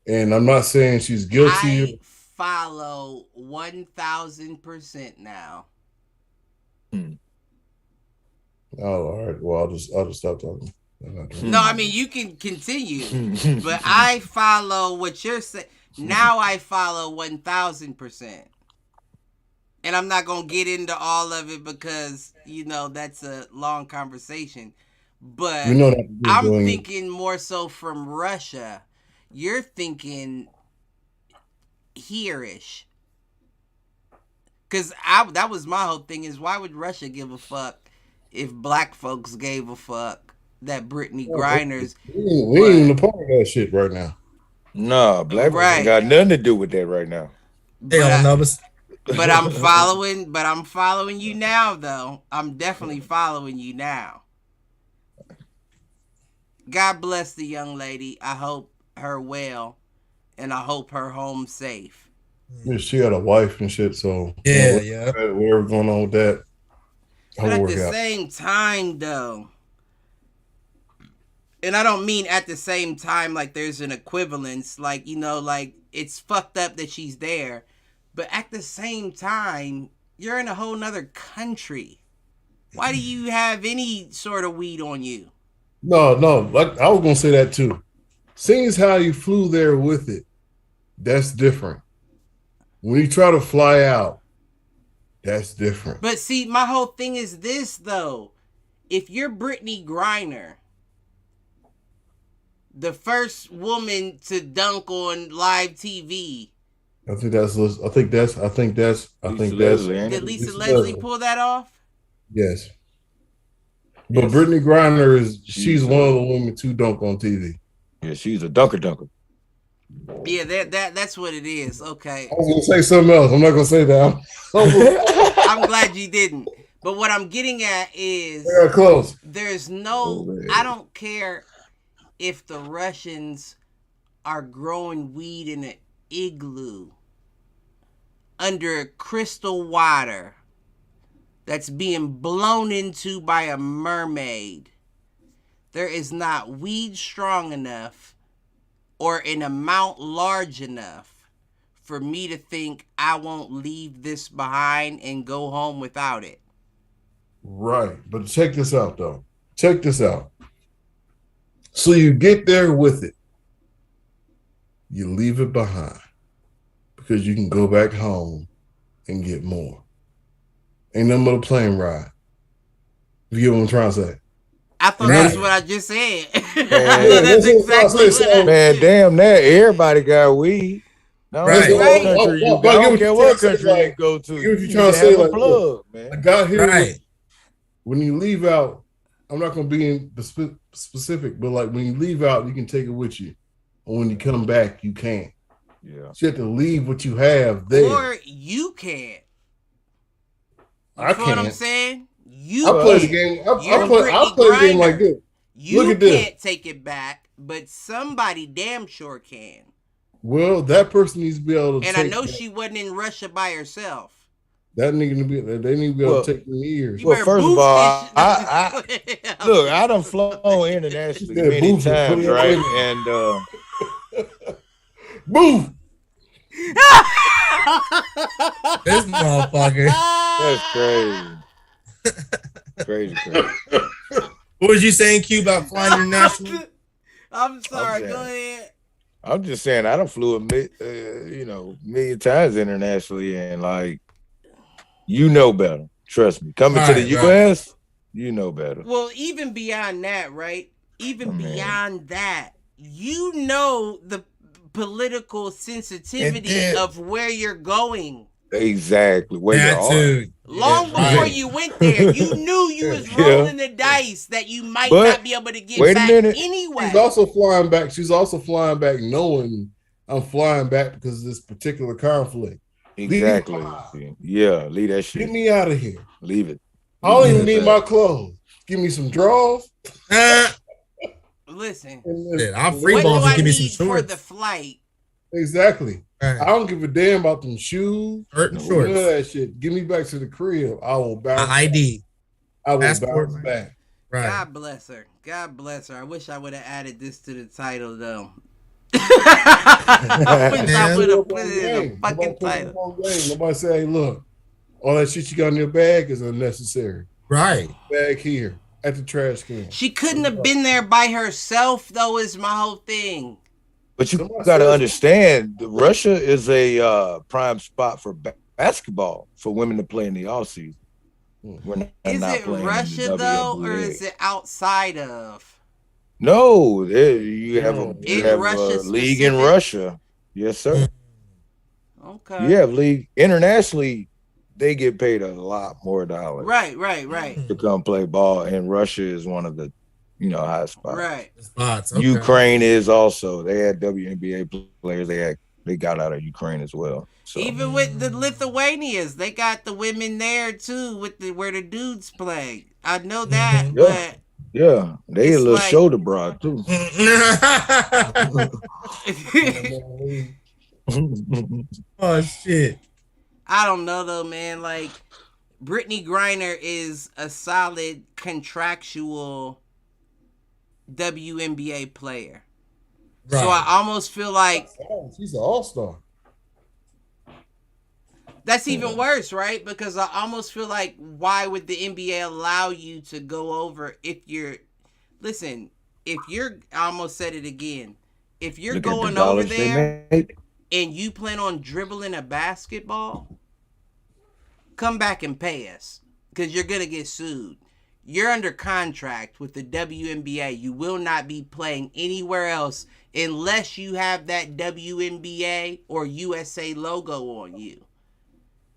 And I'm not saying she's guilty. I follow 1,000% now. Oh, all right. Well, I'll just stop talking. No, I mean you can continue, but I follow what you're saying. Now I follow 1,000%, and I'm not gonna get into all of it because that's a long conversation. But I'm thinking more so from Russia. You're thinking here-ish. Because that was my whole thing is why would Russia give a fuck if black folks gave a fuck that Brittany Griner's... We ain't even a part of that shit right now. No, black folks ain't got nothing to do with that right now. They don't know us. But I'm following you now, though. I'm definitely following you now. God bless the young lady. I hope her well, and I hope her home safe. Yeah, she had a wife and shit, so whatever going on with that. But at the same time, though, and I don't mean at the same time like there's an equivalence, like like it's fucked up that she's there, but at the same time, you're in a whole nother country. Why do you have any sort of weed on you? No, like I was gonna say that too. Seeing as how you flew there with it, that's different. When you try to fly out, that's different. But see, my whole thing is this though. If you're Brittany Griner, the first woman to dunk on live TV. I think that's. Did Lisa Leslie pull that off? Yes. But yes. Brittany Griner she's one of the women to dunk on TV. Yeah, she's a dunker. Yeah, that's what it is. Okay. I was gonna say something else. I'm not gonna say that. I'm glad you didn't. But what I'm getting at is close. There's no I don't care if the Russians are growing weed in an igloo under crystal water that's being blown into by a mermaid. There is not weed strong enough or an amount large enough for me to think I won't leave this behind and go home without it. Right. But check this out, though. Check this out. So you get there with it. You leave it behind because you can go back home and get more. Ain't nothing but a plane ride. You get what I'm trying to say? I thought that's what I just said. Man, that's exactly what I man, damn that. Everybody got weed. No, Right. country you go. I don't care what country you go to. What you trying to say? Like, plug, man. I got here. Right. When you leave out, I'm not going to be in the specific, but like when you leave out, you can take it with you. And when you come back, you can't. Yeah. So you have to leave what you have there. Or you can't. You I know what I'm can't. saying? I play the game. I play the game like this. You Look at can't this. take it back, but somebody damn sure can. Well, that person needs to be able to. And I know she wasn't in Russia by herself. That nigga to be. They need to be able to take them ears. Well, first of all, look, I done flown internationally many times, right? And boof. This motherfucker. That's crazy. What was you saying, Q, about flying international? I'm sorry. Go ahead. I'm just saying I done flew million times internationally, and like, you know better. Trust me. Coming to the U.S., you know better. Well, even beyond that, right? Even beyond that, you know the political sensitivity of where you're going. Exactly. Where you're Long before you went there, you knew you was rolling the dice that you might not be able to get back anyway. She's also flying back. She's also flying back knowing I'm flying back because of this particular conflict. Exactly. Yeah, leave that shit. Get me out of here. Leave it. I don't even need my clothes. Give me some drawers. Listen, I'll free balls and give me some shorts for the flight. Exactly. Right. I don't give a damn about them shoes, shirt and shorts, none of that shit. Give me back to the crib. I will bounce. ID. I will bounce back. Right. God bless her. God bless her. I wish I would have added this to the title though. I wish I would have put it in the fucking title. Nobody say, hey, look, all that shit you got in your bag is unnecessary. Right. Bag here at the trash can. She couldn't have been there by herself, though, is my whole thing. But you got to understand, Russia is a prime spot for basketball for women to play in the off season. Is it Russia though, or is it outside of? No, you have a league in Russia. Yes, sir. Okay. You have league internationally. They get paid a lot more dollars. Right. To come play ball, and Russia is one of the, high spots. Right. Spots. Okay. Ukraine is also. They had WNBA players. They got out of Ukraine as well. So. Even with the Lithuanians, they got the women there too, where the dudes play. I know that, but they a little shoulder broad too. Oh shit. I don't know though, man. Like, Brittany Griner is a solid contractual WNBA player. Right. So I almost feel like she's an all-star. That's even worse, right? Because I almost feel like, why would the NBA allow you to go over if you're I almost said it again. If you're going over there and you plan on dribbling a basketball, come back and pay us, because you're going to get sued. You're under contract with the WNBA. You will not be playing anywhere else unless you have that WNBA or USA logo on you.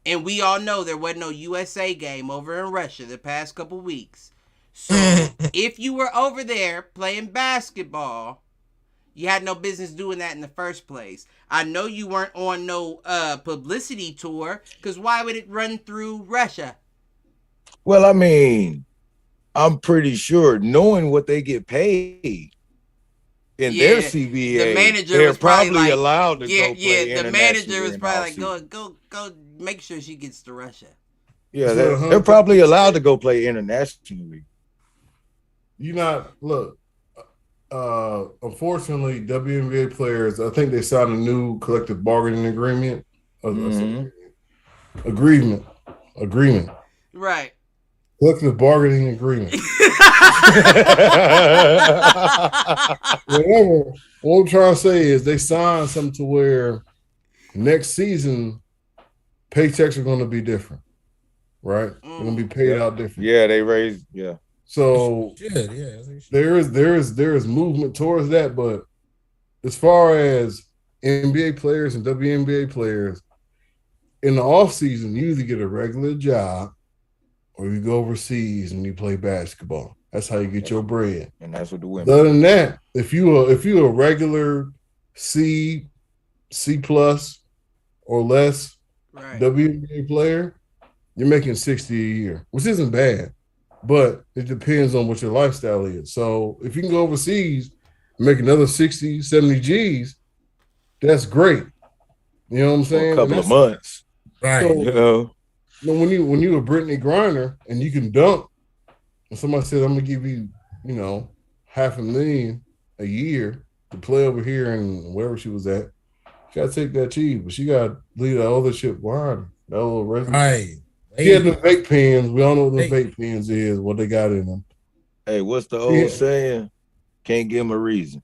And we all know there wasn't no USA game over in Russia the past couple weeks. So if you were over there playing basketball, you had no business doing that in the first place. I know you weren't on no publicity tour, because why would it run through Russia? Well, I mean, I'm pretty sure, knowing what they get paid in their CBA, the manager they're was probably allowed to go play internationally. The manager was probably like, go make sure she gets to Russia. Yeah, they're probably allowed to go play internationally. Look, unfortunately, WNBA players, I think they signed a new collective bargaining agreement. Agreement. Right. Collective bargaining agreement. Whatever. What I'm trying to say is they signed something to where next season paychecks are going to be different, right? They're going to be paid out different. Yeah, they raised. Yeah. So Yeah. there is movement towards that, but as far as NBA players and WNBA players, in the off season, you either get a regular job or you go overseas and you play basketball. That's how you get your bread. And that's what the women. Other than that, if you a regular C plus or less WNBA player, you're making 60 a year, which isn't bad, but it depends on what your lifestyle is. So if you can go overseas and make another 60, 70 G's, that's great. You know what I'm saying? For a couple of months. Right. So, you know, when you a Brittany Griner and you can dunk, and somebody says, I'm gonna give you, $500,000 a year to play over here and wherever she was at, you gotta take that cheese, but she gotta leave that other shit behind her. That little resume. Right. She had the vape pens. We all know what the vape pens is, what they got in them. Hey, what's the old saying? Can't give them a reason.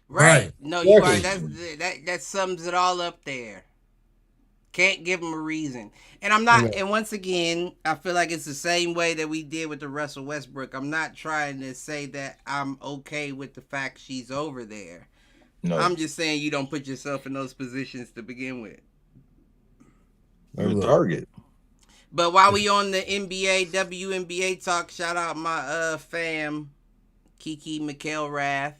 Right. No, you are. That sums it all up there. Can't give them a reason. And I'm not, and once again, I feel like it's the same way that we did with the Russell Westbrook. I'm not trying to say that I'm okay with the fact she's over there. No. I'm just saying you don't put yourself in those positions to begin with. You're a target. But while we on the NBA, WNBA talk, shout out my fam, Kiki McElrath.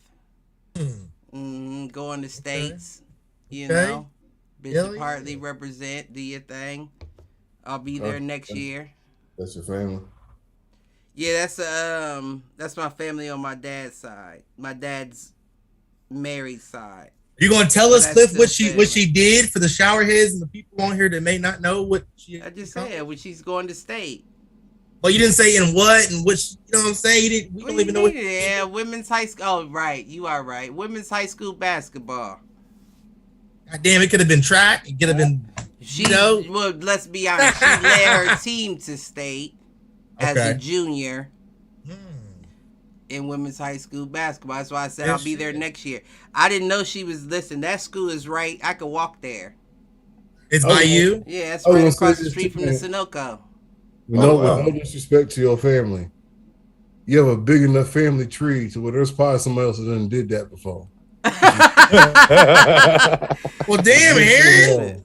Going to States, you know. Bishop Hartley represent, do your thing. I'll be there next year. That's your family? Yeah, that's my family on my dad's side. My dad's married side. You gonna tell us, Cliff, what she did for the shower heads and the people on here that may not know what she? I just said when she's going to state. Well, you didn't say in what and which. You know what I'm saying? We don't even know what. Yeah, women's high school. Oh, right, you are right. Women's high school basketball. God damn, it could have been track. It could have been. Well, let's be honest. She led her team to state as a junior in women's high school basketball. That's why I said I'll be there next year. I didn't know she was. Listen, that school is right. I could walk there. It's by you? Yeah, it's right across the street from the Sunoco. With no disrespect to your family, you have a big enough family tree to where there's probably somebody else that done did that before. Well, damn, Aaron.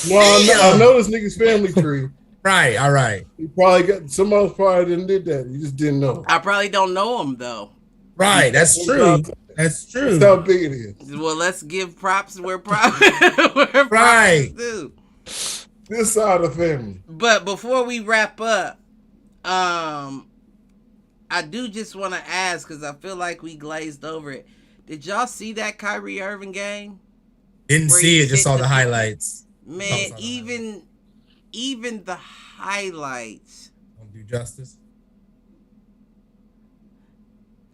No, I know this nigga's family tree. Right, all right. He probably got somebody else probably didn't did that. You just didn't know. I probably don't know him though. Right, that's true. That's true. That's how big it is. Well, let's give props where props do. This side of the family. But before we wrap up, I do just want to ask because I feel like we glazed over it. Did y'all see that Kyrie Irving game? Didn't see it, just saw the highlights. Man, even the highlights don't do justice.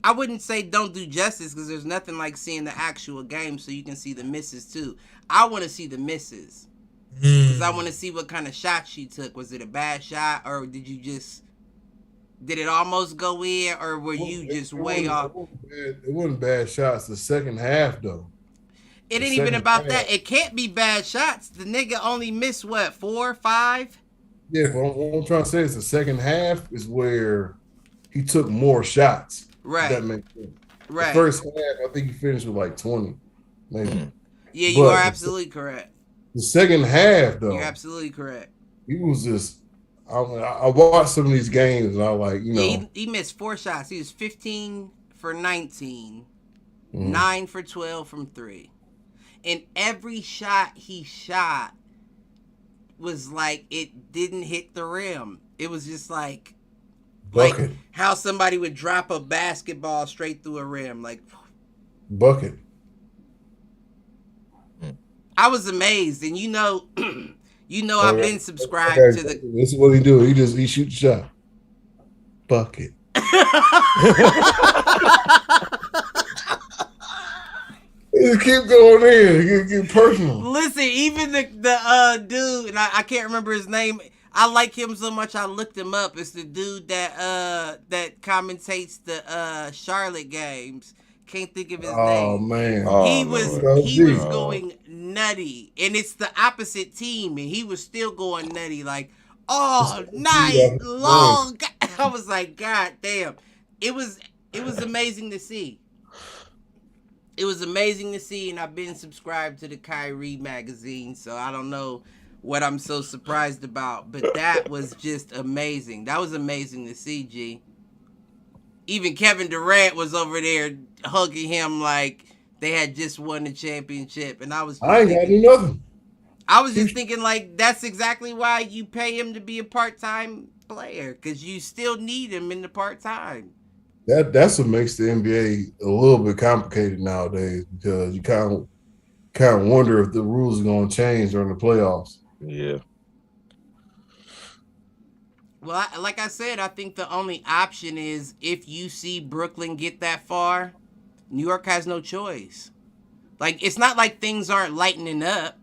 I wouldn't say don't do justice because there's nothing like seeing the actual game so you can see the misses too. I want to see the misses because I want to see what kind of shot she took. Was it a bad shot or did it almost go in or were you just way off? It wasn't bad shots. The second half though. It ain't even about that. It can't be bad shots. The nigga only missed what, 4 or 5? Yeah, but what I'm trying to say is the second half is where he took more shots. Right. That makes sense. Right. The first half, I think he finished with like 20, maybe. Yeah, you are absolutely correct. The second half, though, you're absolutely correct. He was just. I watched some of these games and I was like, Yeah, he missed 4 shots. He was 15 for 19, 9 for 12 from 3. And every shot he shot was like it didn't hit the rim. It was just like how somebody would drop a basketball straight through a rim. Like bucket. I was amazed. And I've been subscribed to the. This is what he do. He shoots shot. Bucket. You keep going in. You get personal. Listen, even the dude, and I can't remember his name. I like him so much I looked him up. It's the dude that commentates the Charlotte games. Can't think of his name. Oh man, he was going nutty, and it's the opposite team, and he was still going nutty like all night long. I was like, God damn, it was amazing to see. It was amazing to see, and I've been subscribed to the Kyrie magazine, so I don't know what I'm so surprised about, but that was just amazing. That was amazing to see, G. Even Kevin Durant was over there hugging him like they had just won the championship, and I ain't got nothing. I was just thinking, like, that's exactly why you pay him to be a part-time player, because you still need him in the part-time. That's what makes the NBA a little bit complicated nowadays, because you kind of wonder if the rules are going to change during the playoffs. Yeah. Well, like I said, I think the only option is if you see Brooklyn get that far, New York has no choice. Like, it's not like things aren't lightening up.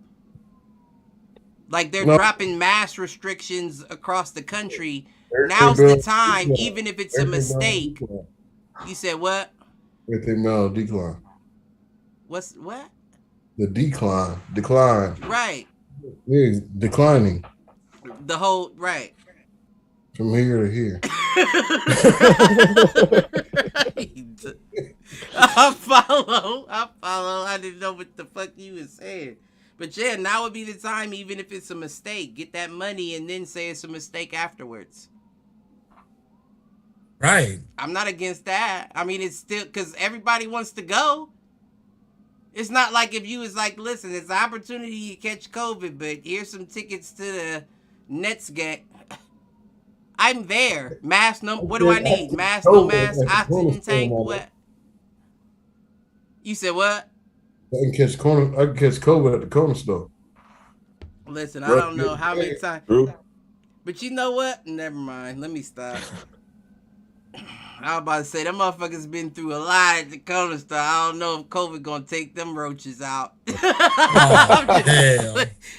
Like, they're dropping mass restrictions across the country. Now's the time, even if it's a mistake. You said what? Everything now decline. What? The decline. Right. Yeah, declining. The whole, right. From here to here. I follow. I didn't know what the fuck you was saying. But yeah, now would be the time, even if it's a mistake. Get that money and then say it's a mistake afterwards. Right. I'm not against that. I mean, it's still, because everybody wants to go. It's not like if you was like, listen, it's an opportunity to catch COVID, but here's some tickets to the Nets game. I'm there. Mask, no. What do I need? Mask, no mask, oxygen tank. What? You said what? I can catch COVID at the corner store. Listen, I don't know how many times. But you know what? Never mind. Let me stop. I was about to say, them motherfuckers been through a lot at the corner store. I don't know if COVID gonna take them roaches out. Damn.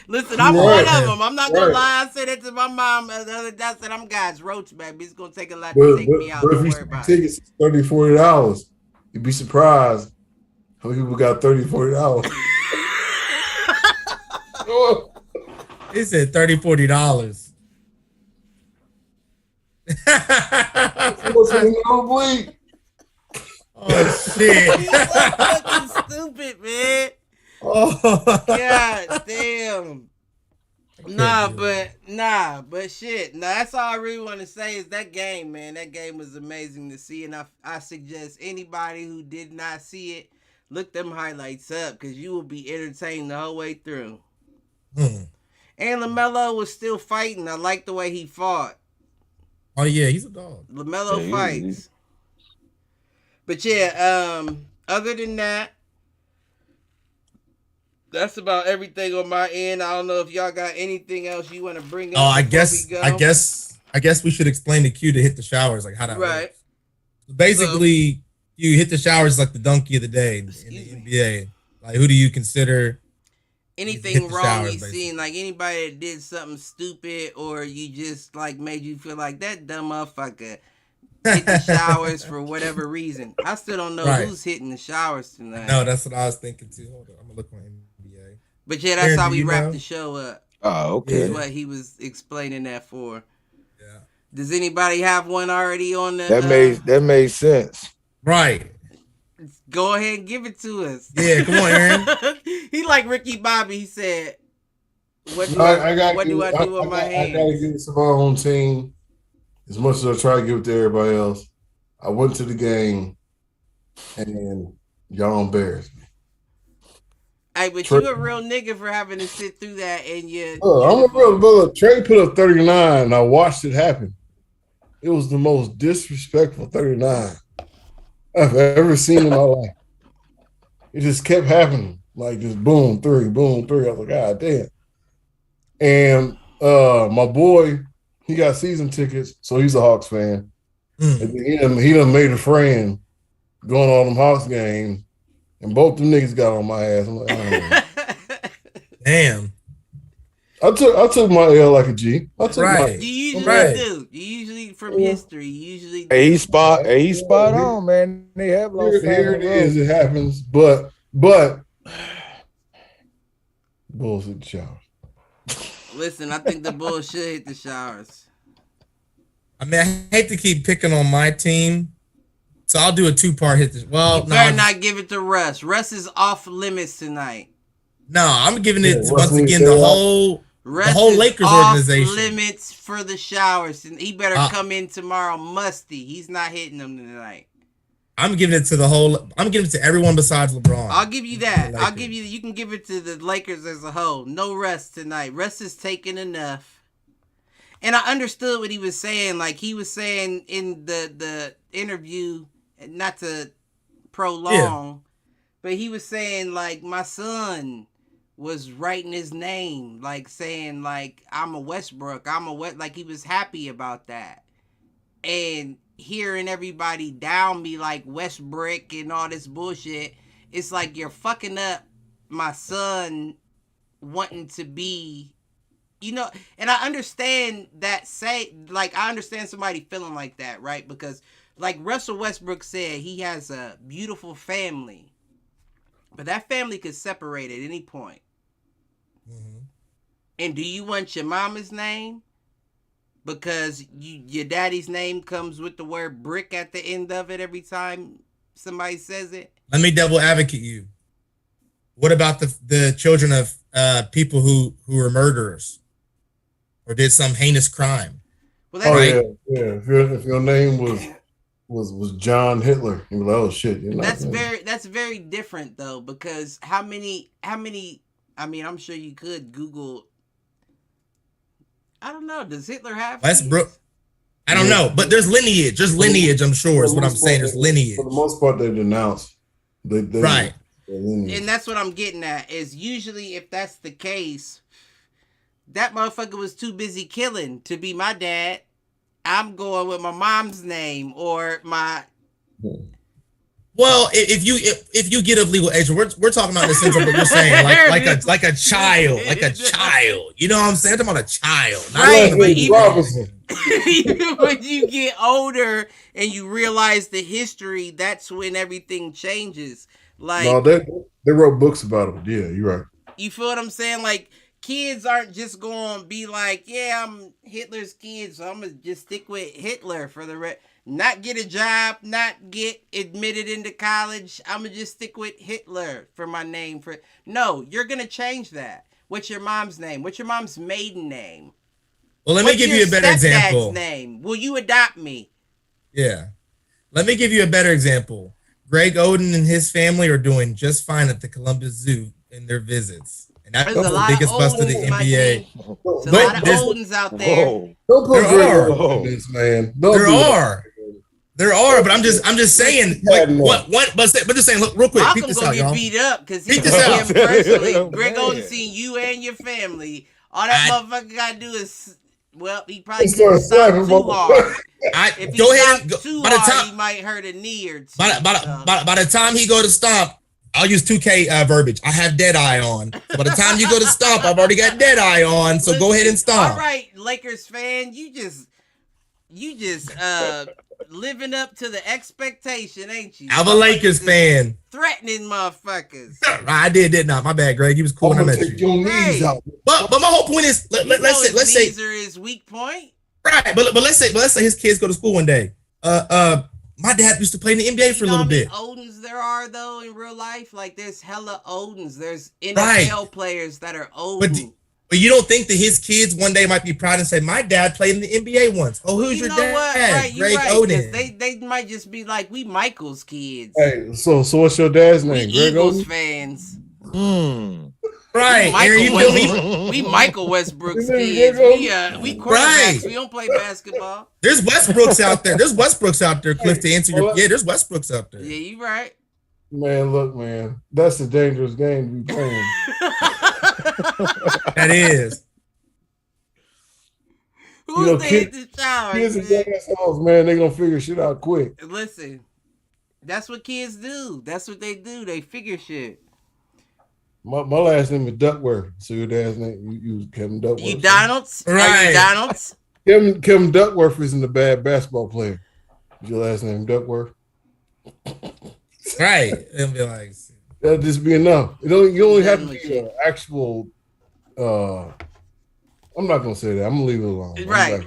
Listen, I'm one of them. I'm not gonna lie. I said that to my mom the other day. I said, I'm God's roach, baby. It's gonna take a lot to take me out. But if you tickets $30, $40, you'd be surprised how many people got $30, $40. He said $30, $40. Oh shit! He's so fucking stupid, man. Oh God damn. Nah, but shit. Nah, that's all I really want to say is that game, man. That game was amazing to see, and I suggest anybody who did not see it, look them highlights up, because you will be entertained the whole way through. And LaMelo was still fighting. I like the way he fought. Oh yeah, he's a dog. LaMelo fights. But yeah, other than that, that's about everything on my end. I don't know if y'all got anything else you want to bring up. Oh, I guess we should explain the cue to hit the showers, like how that works. Basically, you hit the showers like the donkey of the day in the NBA. Like, who do you consider? Anything wrong you seen, like anybody that did something stupid, or you just like made you feel like that dumb motherfucker hit the showers for whatever reason. I still don't know who's hitting the showers tonight. No, that's what I was thinking too. Hold on, I'm gonna look on NBA. But yeah, that's how we wrap the show up. Oh, okay. Is what he was explaining that for. Yeah. Does anybody have one already on the? That made sense. Right. Go ahead and give it to us. Yeah, come on, Aaron. He like Ricky Bobby. He said, "What do I do with my hands?" I gotta give it to my own team. As much as I try to give it to everybody else, I went to the game, and y'all embarrassed me. Hey, but you a real nigga for having to sit through that, and I'm a real brother. Trey put up 39, and I watched it happen. It was the most disrespectful 39 I've ever seen in my life. It just kept happening. Like just boom, three. I was like, God damn. And my boy, he got season tickets, so he's a Hawks fan. And he done made a friend going on them Hawks games, and both them niggas got on my ass. I'm like, oh. Damn. I took my L like a G. I took you usually do. Usually from history. Usually. Hey, he's spot on, man. They have lost. Here it is. It happens, but Bulls hit the showers. Listen, I think the Bulls should hit the showers. I mean, I hate to keep picking on my team, so I'll do a 2-part hit. Well, you better not give it to Russ. Russ is off limits tonight. No, I'm giving it once again the whole Lakers organization. Off limits for the showers, and he better come in tomorrow musty. He's not hitting them tonight. I'm giving it to the whole. I'm giving it to everyone besides LeBron. I'll give you that. I'll give you. You can give it to the Lakers as a whole. No Russ tonight. Russ is taking enough. And I understood what he was saying. Like he was saying in the interview, not to prolong, but he was saying like my son was writing his name, like saying like I'm a Westbrook. Like he was happy about that. And hearing everybody down me like Westbrook and all this bullshit, it's like you're fucking up my son wanting to be, and I understand that I understand somebody feeling like that, right? Because like Russell Westbrook said, he has a beautiful family, but that family could separate at any point. Mm-hmm. And do you want your mama's name? Because your daddy's name comes with the word brick at the end of it every time somebody says it. Let me devil advocate you. What about the children of people who were murderers or did some heinous crime? Well, yeah. If your name was John Hitler, you were like, oh shit. That's very different though, because how many? I mean, I'm sure you could Google. I don't know. Does Hitler have Westbrook? I don't know, but there's lineage. There's lineage, I'm sure, is what I'm saying. There's lineage. For the most part, they denounce. Right. And that's what I'm getting at, is usually if that's the case, that motherfucker was too busy killing to be my dad. I'm going with my mom's name or my... Well, if you get of legal age, we're talking about the sense of what you're saying, like a child. You know what I'm saying? I'm talking about a child. Right, but even when you get older and you realize the history, that's when everything changes. Like, no, they wrote books about it. Yeah, you're right. You feel what I'm saying? Like, kids aren't just going to be like, yeah, I'm Hitler's kid, so I'm going to just stick with Hitler for the rest. Not get a job, not get admitted into college. I'm going to just stick with Hitler for my name. No, you're going to change that. What's your mom's name? What's your mom's maiden name? Well, let me give you a better example. What's your stepdad's name? Will you adopt me? Yeah. Let me give you a better example. Greg Oden and his family are doing just fine at the Columbus Zoo in their visits. And that's the biggest bust of the NBA. There's a lot of Odens out there. Don't put Greg Oden in this, man. There are, but I'm just saying. Like, but just saying. Look, real quick. Malcolm's gonna get beat up because he's him personally. Greg Oden seen you and your family. All that motherfucker gotta do is, well, he probably gets stopped too hard. If he stopped too hard, he might hurt a knee or two. By the time he go to stomp, I'll use 2K verbiage. I have Deadeye on. So by the time you go to stomp, I've already got Deadeye on. So go ahead and stomp. All right, Lakers fan, you just living up to the expectation, ain't you? I'm a Lakers fan. Threatening motherfuckers. I didn't I? My bad, Greg. He was cool when I met you. But my whole point is, let's say these are his weak point. Right, but let's say his kids go to school one day. My dad used to play in the NBA for a little bit. Odens there are though in real life, like there's hella Odens. There's NFL players that are Odin. But you don't think that his kids one day might be proud and say, "My dad played in the NBA once." Oh, who's your dad? Right, Greg Oden. They might just be like, we Michael's kids. Hey, so what's your dad's name? We Greg Eagles Oden? fans. Right, we Michael Westbrook's kids. We quarterbacks. Right. We don't play basketball. There's Westbrooks out there. Cliff, to answer your there's Westbrooks out there. Yeah, you right. Man, look, man, that's a dangerous game to be playing. That is. Who's the hit the shower? Kids and assholes, man, they gonna figure shit out quick. Listen, that's what kids do. That's what they do. They figure shit. My last name is Duckworth. So your dad's name, you was Kevin Duckworth. You Donalds? Right. Are you Donalds? Kevin Duckworth isn't a bad basketball player. Is your last name Duckworth? Right. It'll be like That'll just be enough. You only have to be an actual. I'm not gonna say that. I'm gonna leave it alone. Right.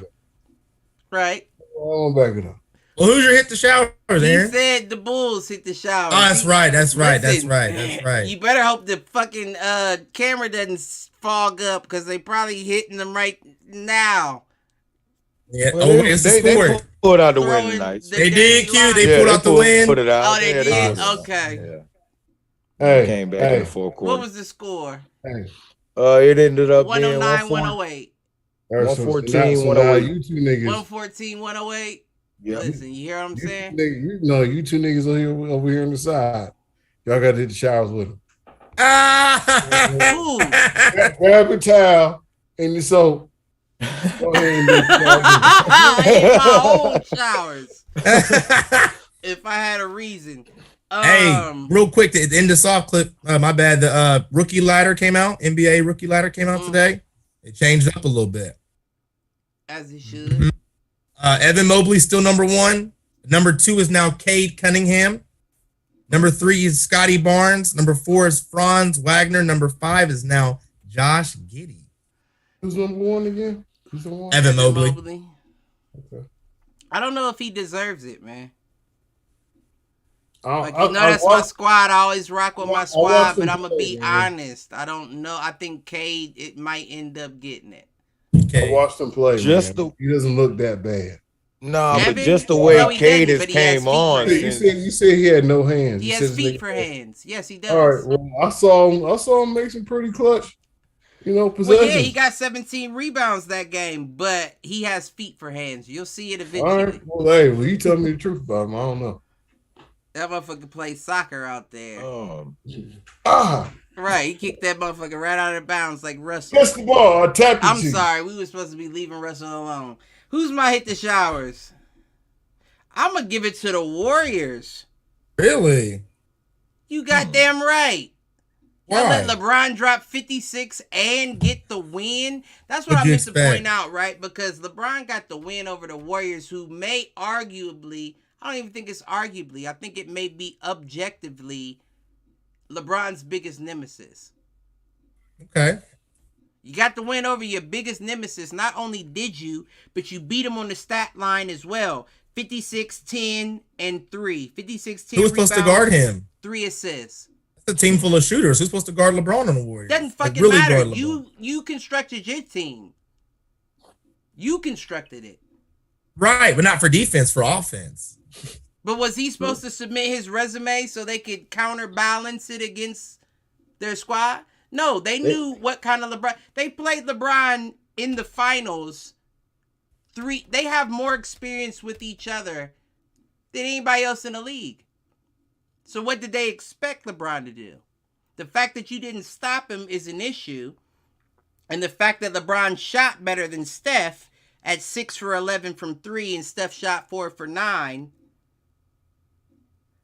Right. I'm gonna back it up. Well, who's your hit the showers, Aaron? He said the Bulls hit the showers. Oh, that's right. That's right. You better hope the fucking camera doesn't fog up because they probably hitting them right now. Yeah. Well, it's they pulled out the win tonight. They did, Q. They pulled out the win. Put it out. Oh, they did? Okay. Yeah. Hey, came back in the fourth quarter. What was the score? Hey. It ended up 109, being 108. 114, 108. You two niggas. 114, 108. Yep. Listen, you hear what I'm saying? You two niggas over here on the side. Y'all got to hit the showers with them. Grab a towel and the soap. Go ahead and do I hate my own showers. If I had a reason. Hey, real quick to end this off clip. My bad. The rookie ladder came out. NBA rookie ladder came out today. It changed up a little bit. As it should. Evan Mobley still number 1. Number 2 is now Cade Cunningham. Number 3 is Scotty Barnes. Number 4 is Franz Wagner. Number 5 is now Josh Giddey. Who's number 1 again? Who's number 1? Evan Mobley. Okay. I don't know if he deserves it, man. Like, that's my squad. I always rock with my squad, but I'm going to be honest. I don't know. I think Cade, it might end up getting it. I watched him play. He doesn't look that bad. No, but just the way Cade has came on. You said he had no hands. He has feet for hands. Yes, he does. All right. Well, I saw him make some pretty clutch, possessions. Well, yeah, he got 17 rebounds that game, but he has feet for hands. You'll see it eventually. All right. Well, you tell me the truth about him. I don't know. That motherfucker plays soccer out there. Right, he kicked that motherfucker right out of bounds like Russell. That's the ball. I tapped it. I'm sorry, we were supposed to be leaving Russell alone. Who's my hit the showers? I'm going to give it to the Warriors. Really? You goddamn right. Why? Y'all let LeBron drop 56 and get the win. That's what I meant to point out, right? Because LeBron got the win over the Warriors, who may arguably, I don't even think it's arguably, I think it may be objectively LeBron's biggest nemesis. Okay. You got the win over your biggest nemesis. Not only did you, but you beat him on the stat line as well. 56, 10, and 3. 56, 10 Who was supposed to guard him? 3 assists. It's a team full of shooters. Who's supposed to guard LeBron on the Warriors? Doesn't fucking matter. You constructed your team. You constructed it. Right, but not for defense, for offense. But was he supposed to submit his resume so they could counterbalance it against their squad? No, they knew what kind of LeBron. They played LeBron in the finals. They have more experience with each other than anybody else in the league. So what did they expect LeBron to do? The fact that you didn't stop him is an issue. And the fact that LeBron shot better than Steph at 6 for 11 from 3 and Steph shot 4 for 9.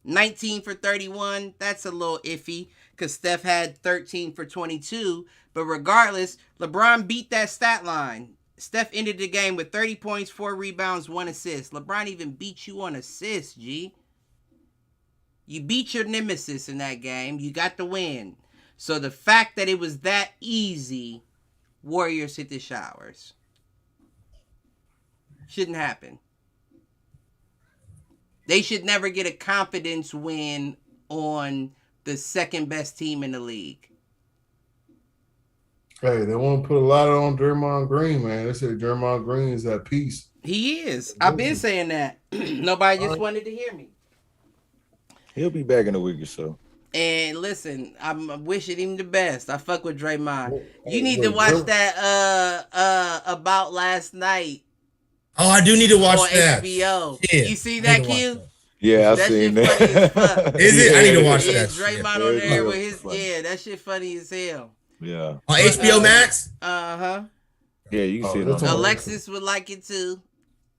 19 for 31, that's a little iffy because Steph had 13 for 22. But regardless, LeBron beat that stat line. Steph ended the game with 30 points, 4 rebounds, 1 assist. LeBron even beat you on assists, G. You beat your nemesis in that game. You got the win. So the fact that it was that easy, Warriors hit the showers. Shouldn't happen. They should never get a confidence win on the second best team in the league. Hey, they want to put a lot on Draymond Green, man. They say Draymond Green is at peace. He is. I've been saying that. Nobody just wanted to hear me. He'll be back in a week or so. And listen, I'm wishing him the best. I fuck with Draymond. You need to watch that About Last Night. Oh, I do need to watch that. HBO. Yeah, you see that, Q? Yeah, I've seen that. Funny as fuck. Is it? I need to watch that. Draymond on there with his that shit funny as hell. Yeah. On HBO Max? Uh-huh. Yeah, you can see it. Alexis would like it too.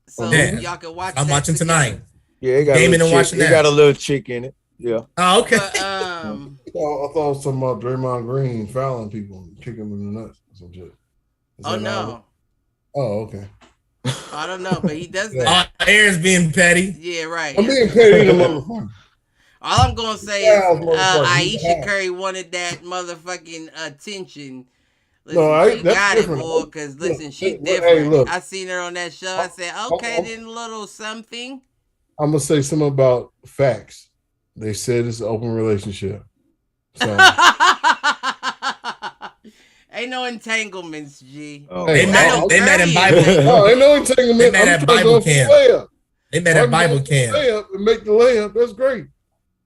So y'all can watch I'm watching tonight. Yeah, it got Gaming and watching that. It got a little chick in it. Yeah. Oh, okay. But, I thought it was talking about Draymond Green fouling people and kicking them in the nuts or some shit. Oh, no. Oh, okay. I don't know, but he does that. Aaron's being petty. Yeah, right. I'm being petty to motherfucker. All I'm gonna say is Aisha Curry wanted that motherfucking attention. Listen, she got it, boy, because listen, she different. Hey, look, I seen her on that show. I said, okay, then little something. I'm gonna say something about facts. They said it's an open relationship. So ain't no entanglements, G. Oh, they met in Bible. No, ain't no entanglement. They met at Bible camp. They met at Bible camp. And make the layup. That's great.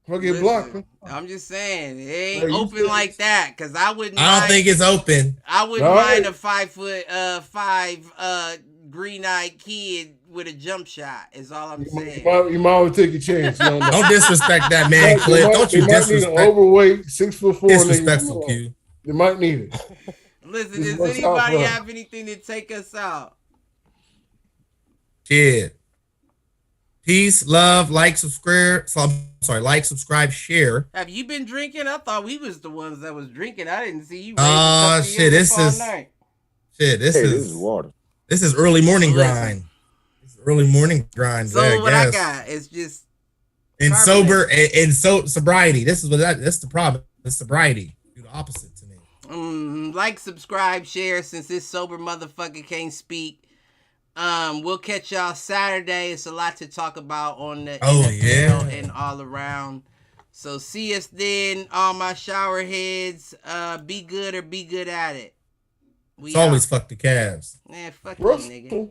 If I get blocked. I'm just saying it ain't open like that, because I wouldn't. I don't think it's open. I wouldn't mind a 5'5" green-eyed kid with a jump shot. Is all I'm saying. You might want to take a chance. Don't disrespect that man, Cliff. Don't you disrespect? Overweight, 6'4". Disrespectful, Q. You might need it. Listen, does anybody have anything to take us out? Kid. Peace, love, like, subscribe. Like, subscribe, share. Have you been drinking? I thought we was the ones that was drinking. I didn't see you. Oh shit! This is water. This is early morning grind. It's early morning grind. So what I got is just sobriety. That's the problem. It's sobriety. Do the opposite to me. Like, subscribe, share. Since this sober motherfucker can't speak. We'll catch y'all Saturday. It's a lot to talk about on the NFL and all around. So see us then, all my shower heads. Be good or be good at it. It's always fuck the Cavs. Man, fuck you, nigga.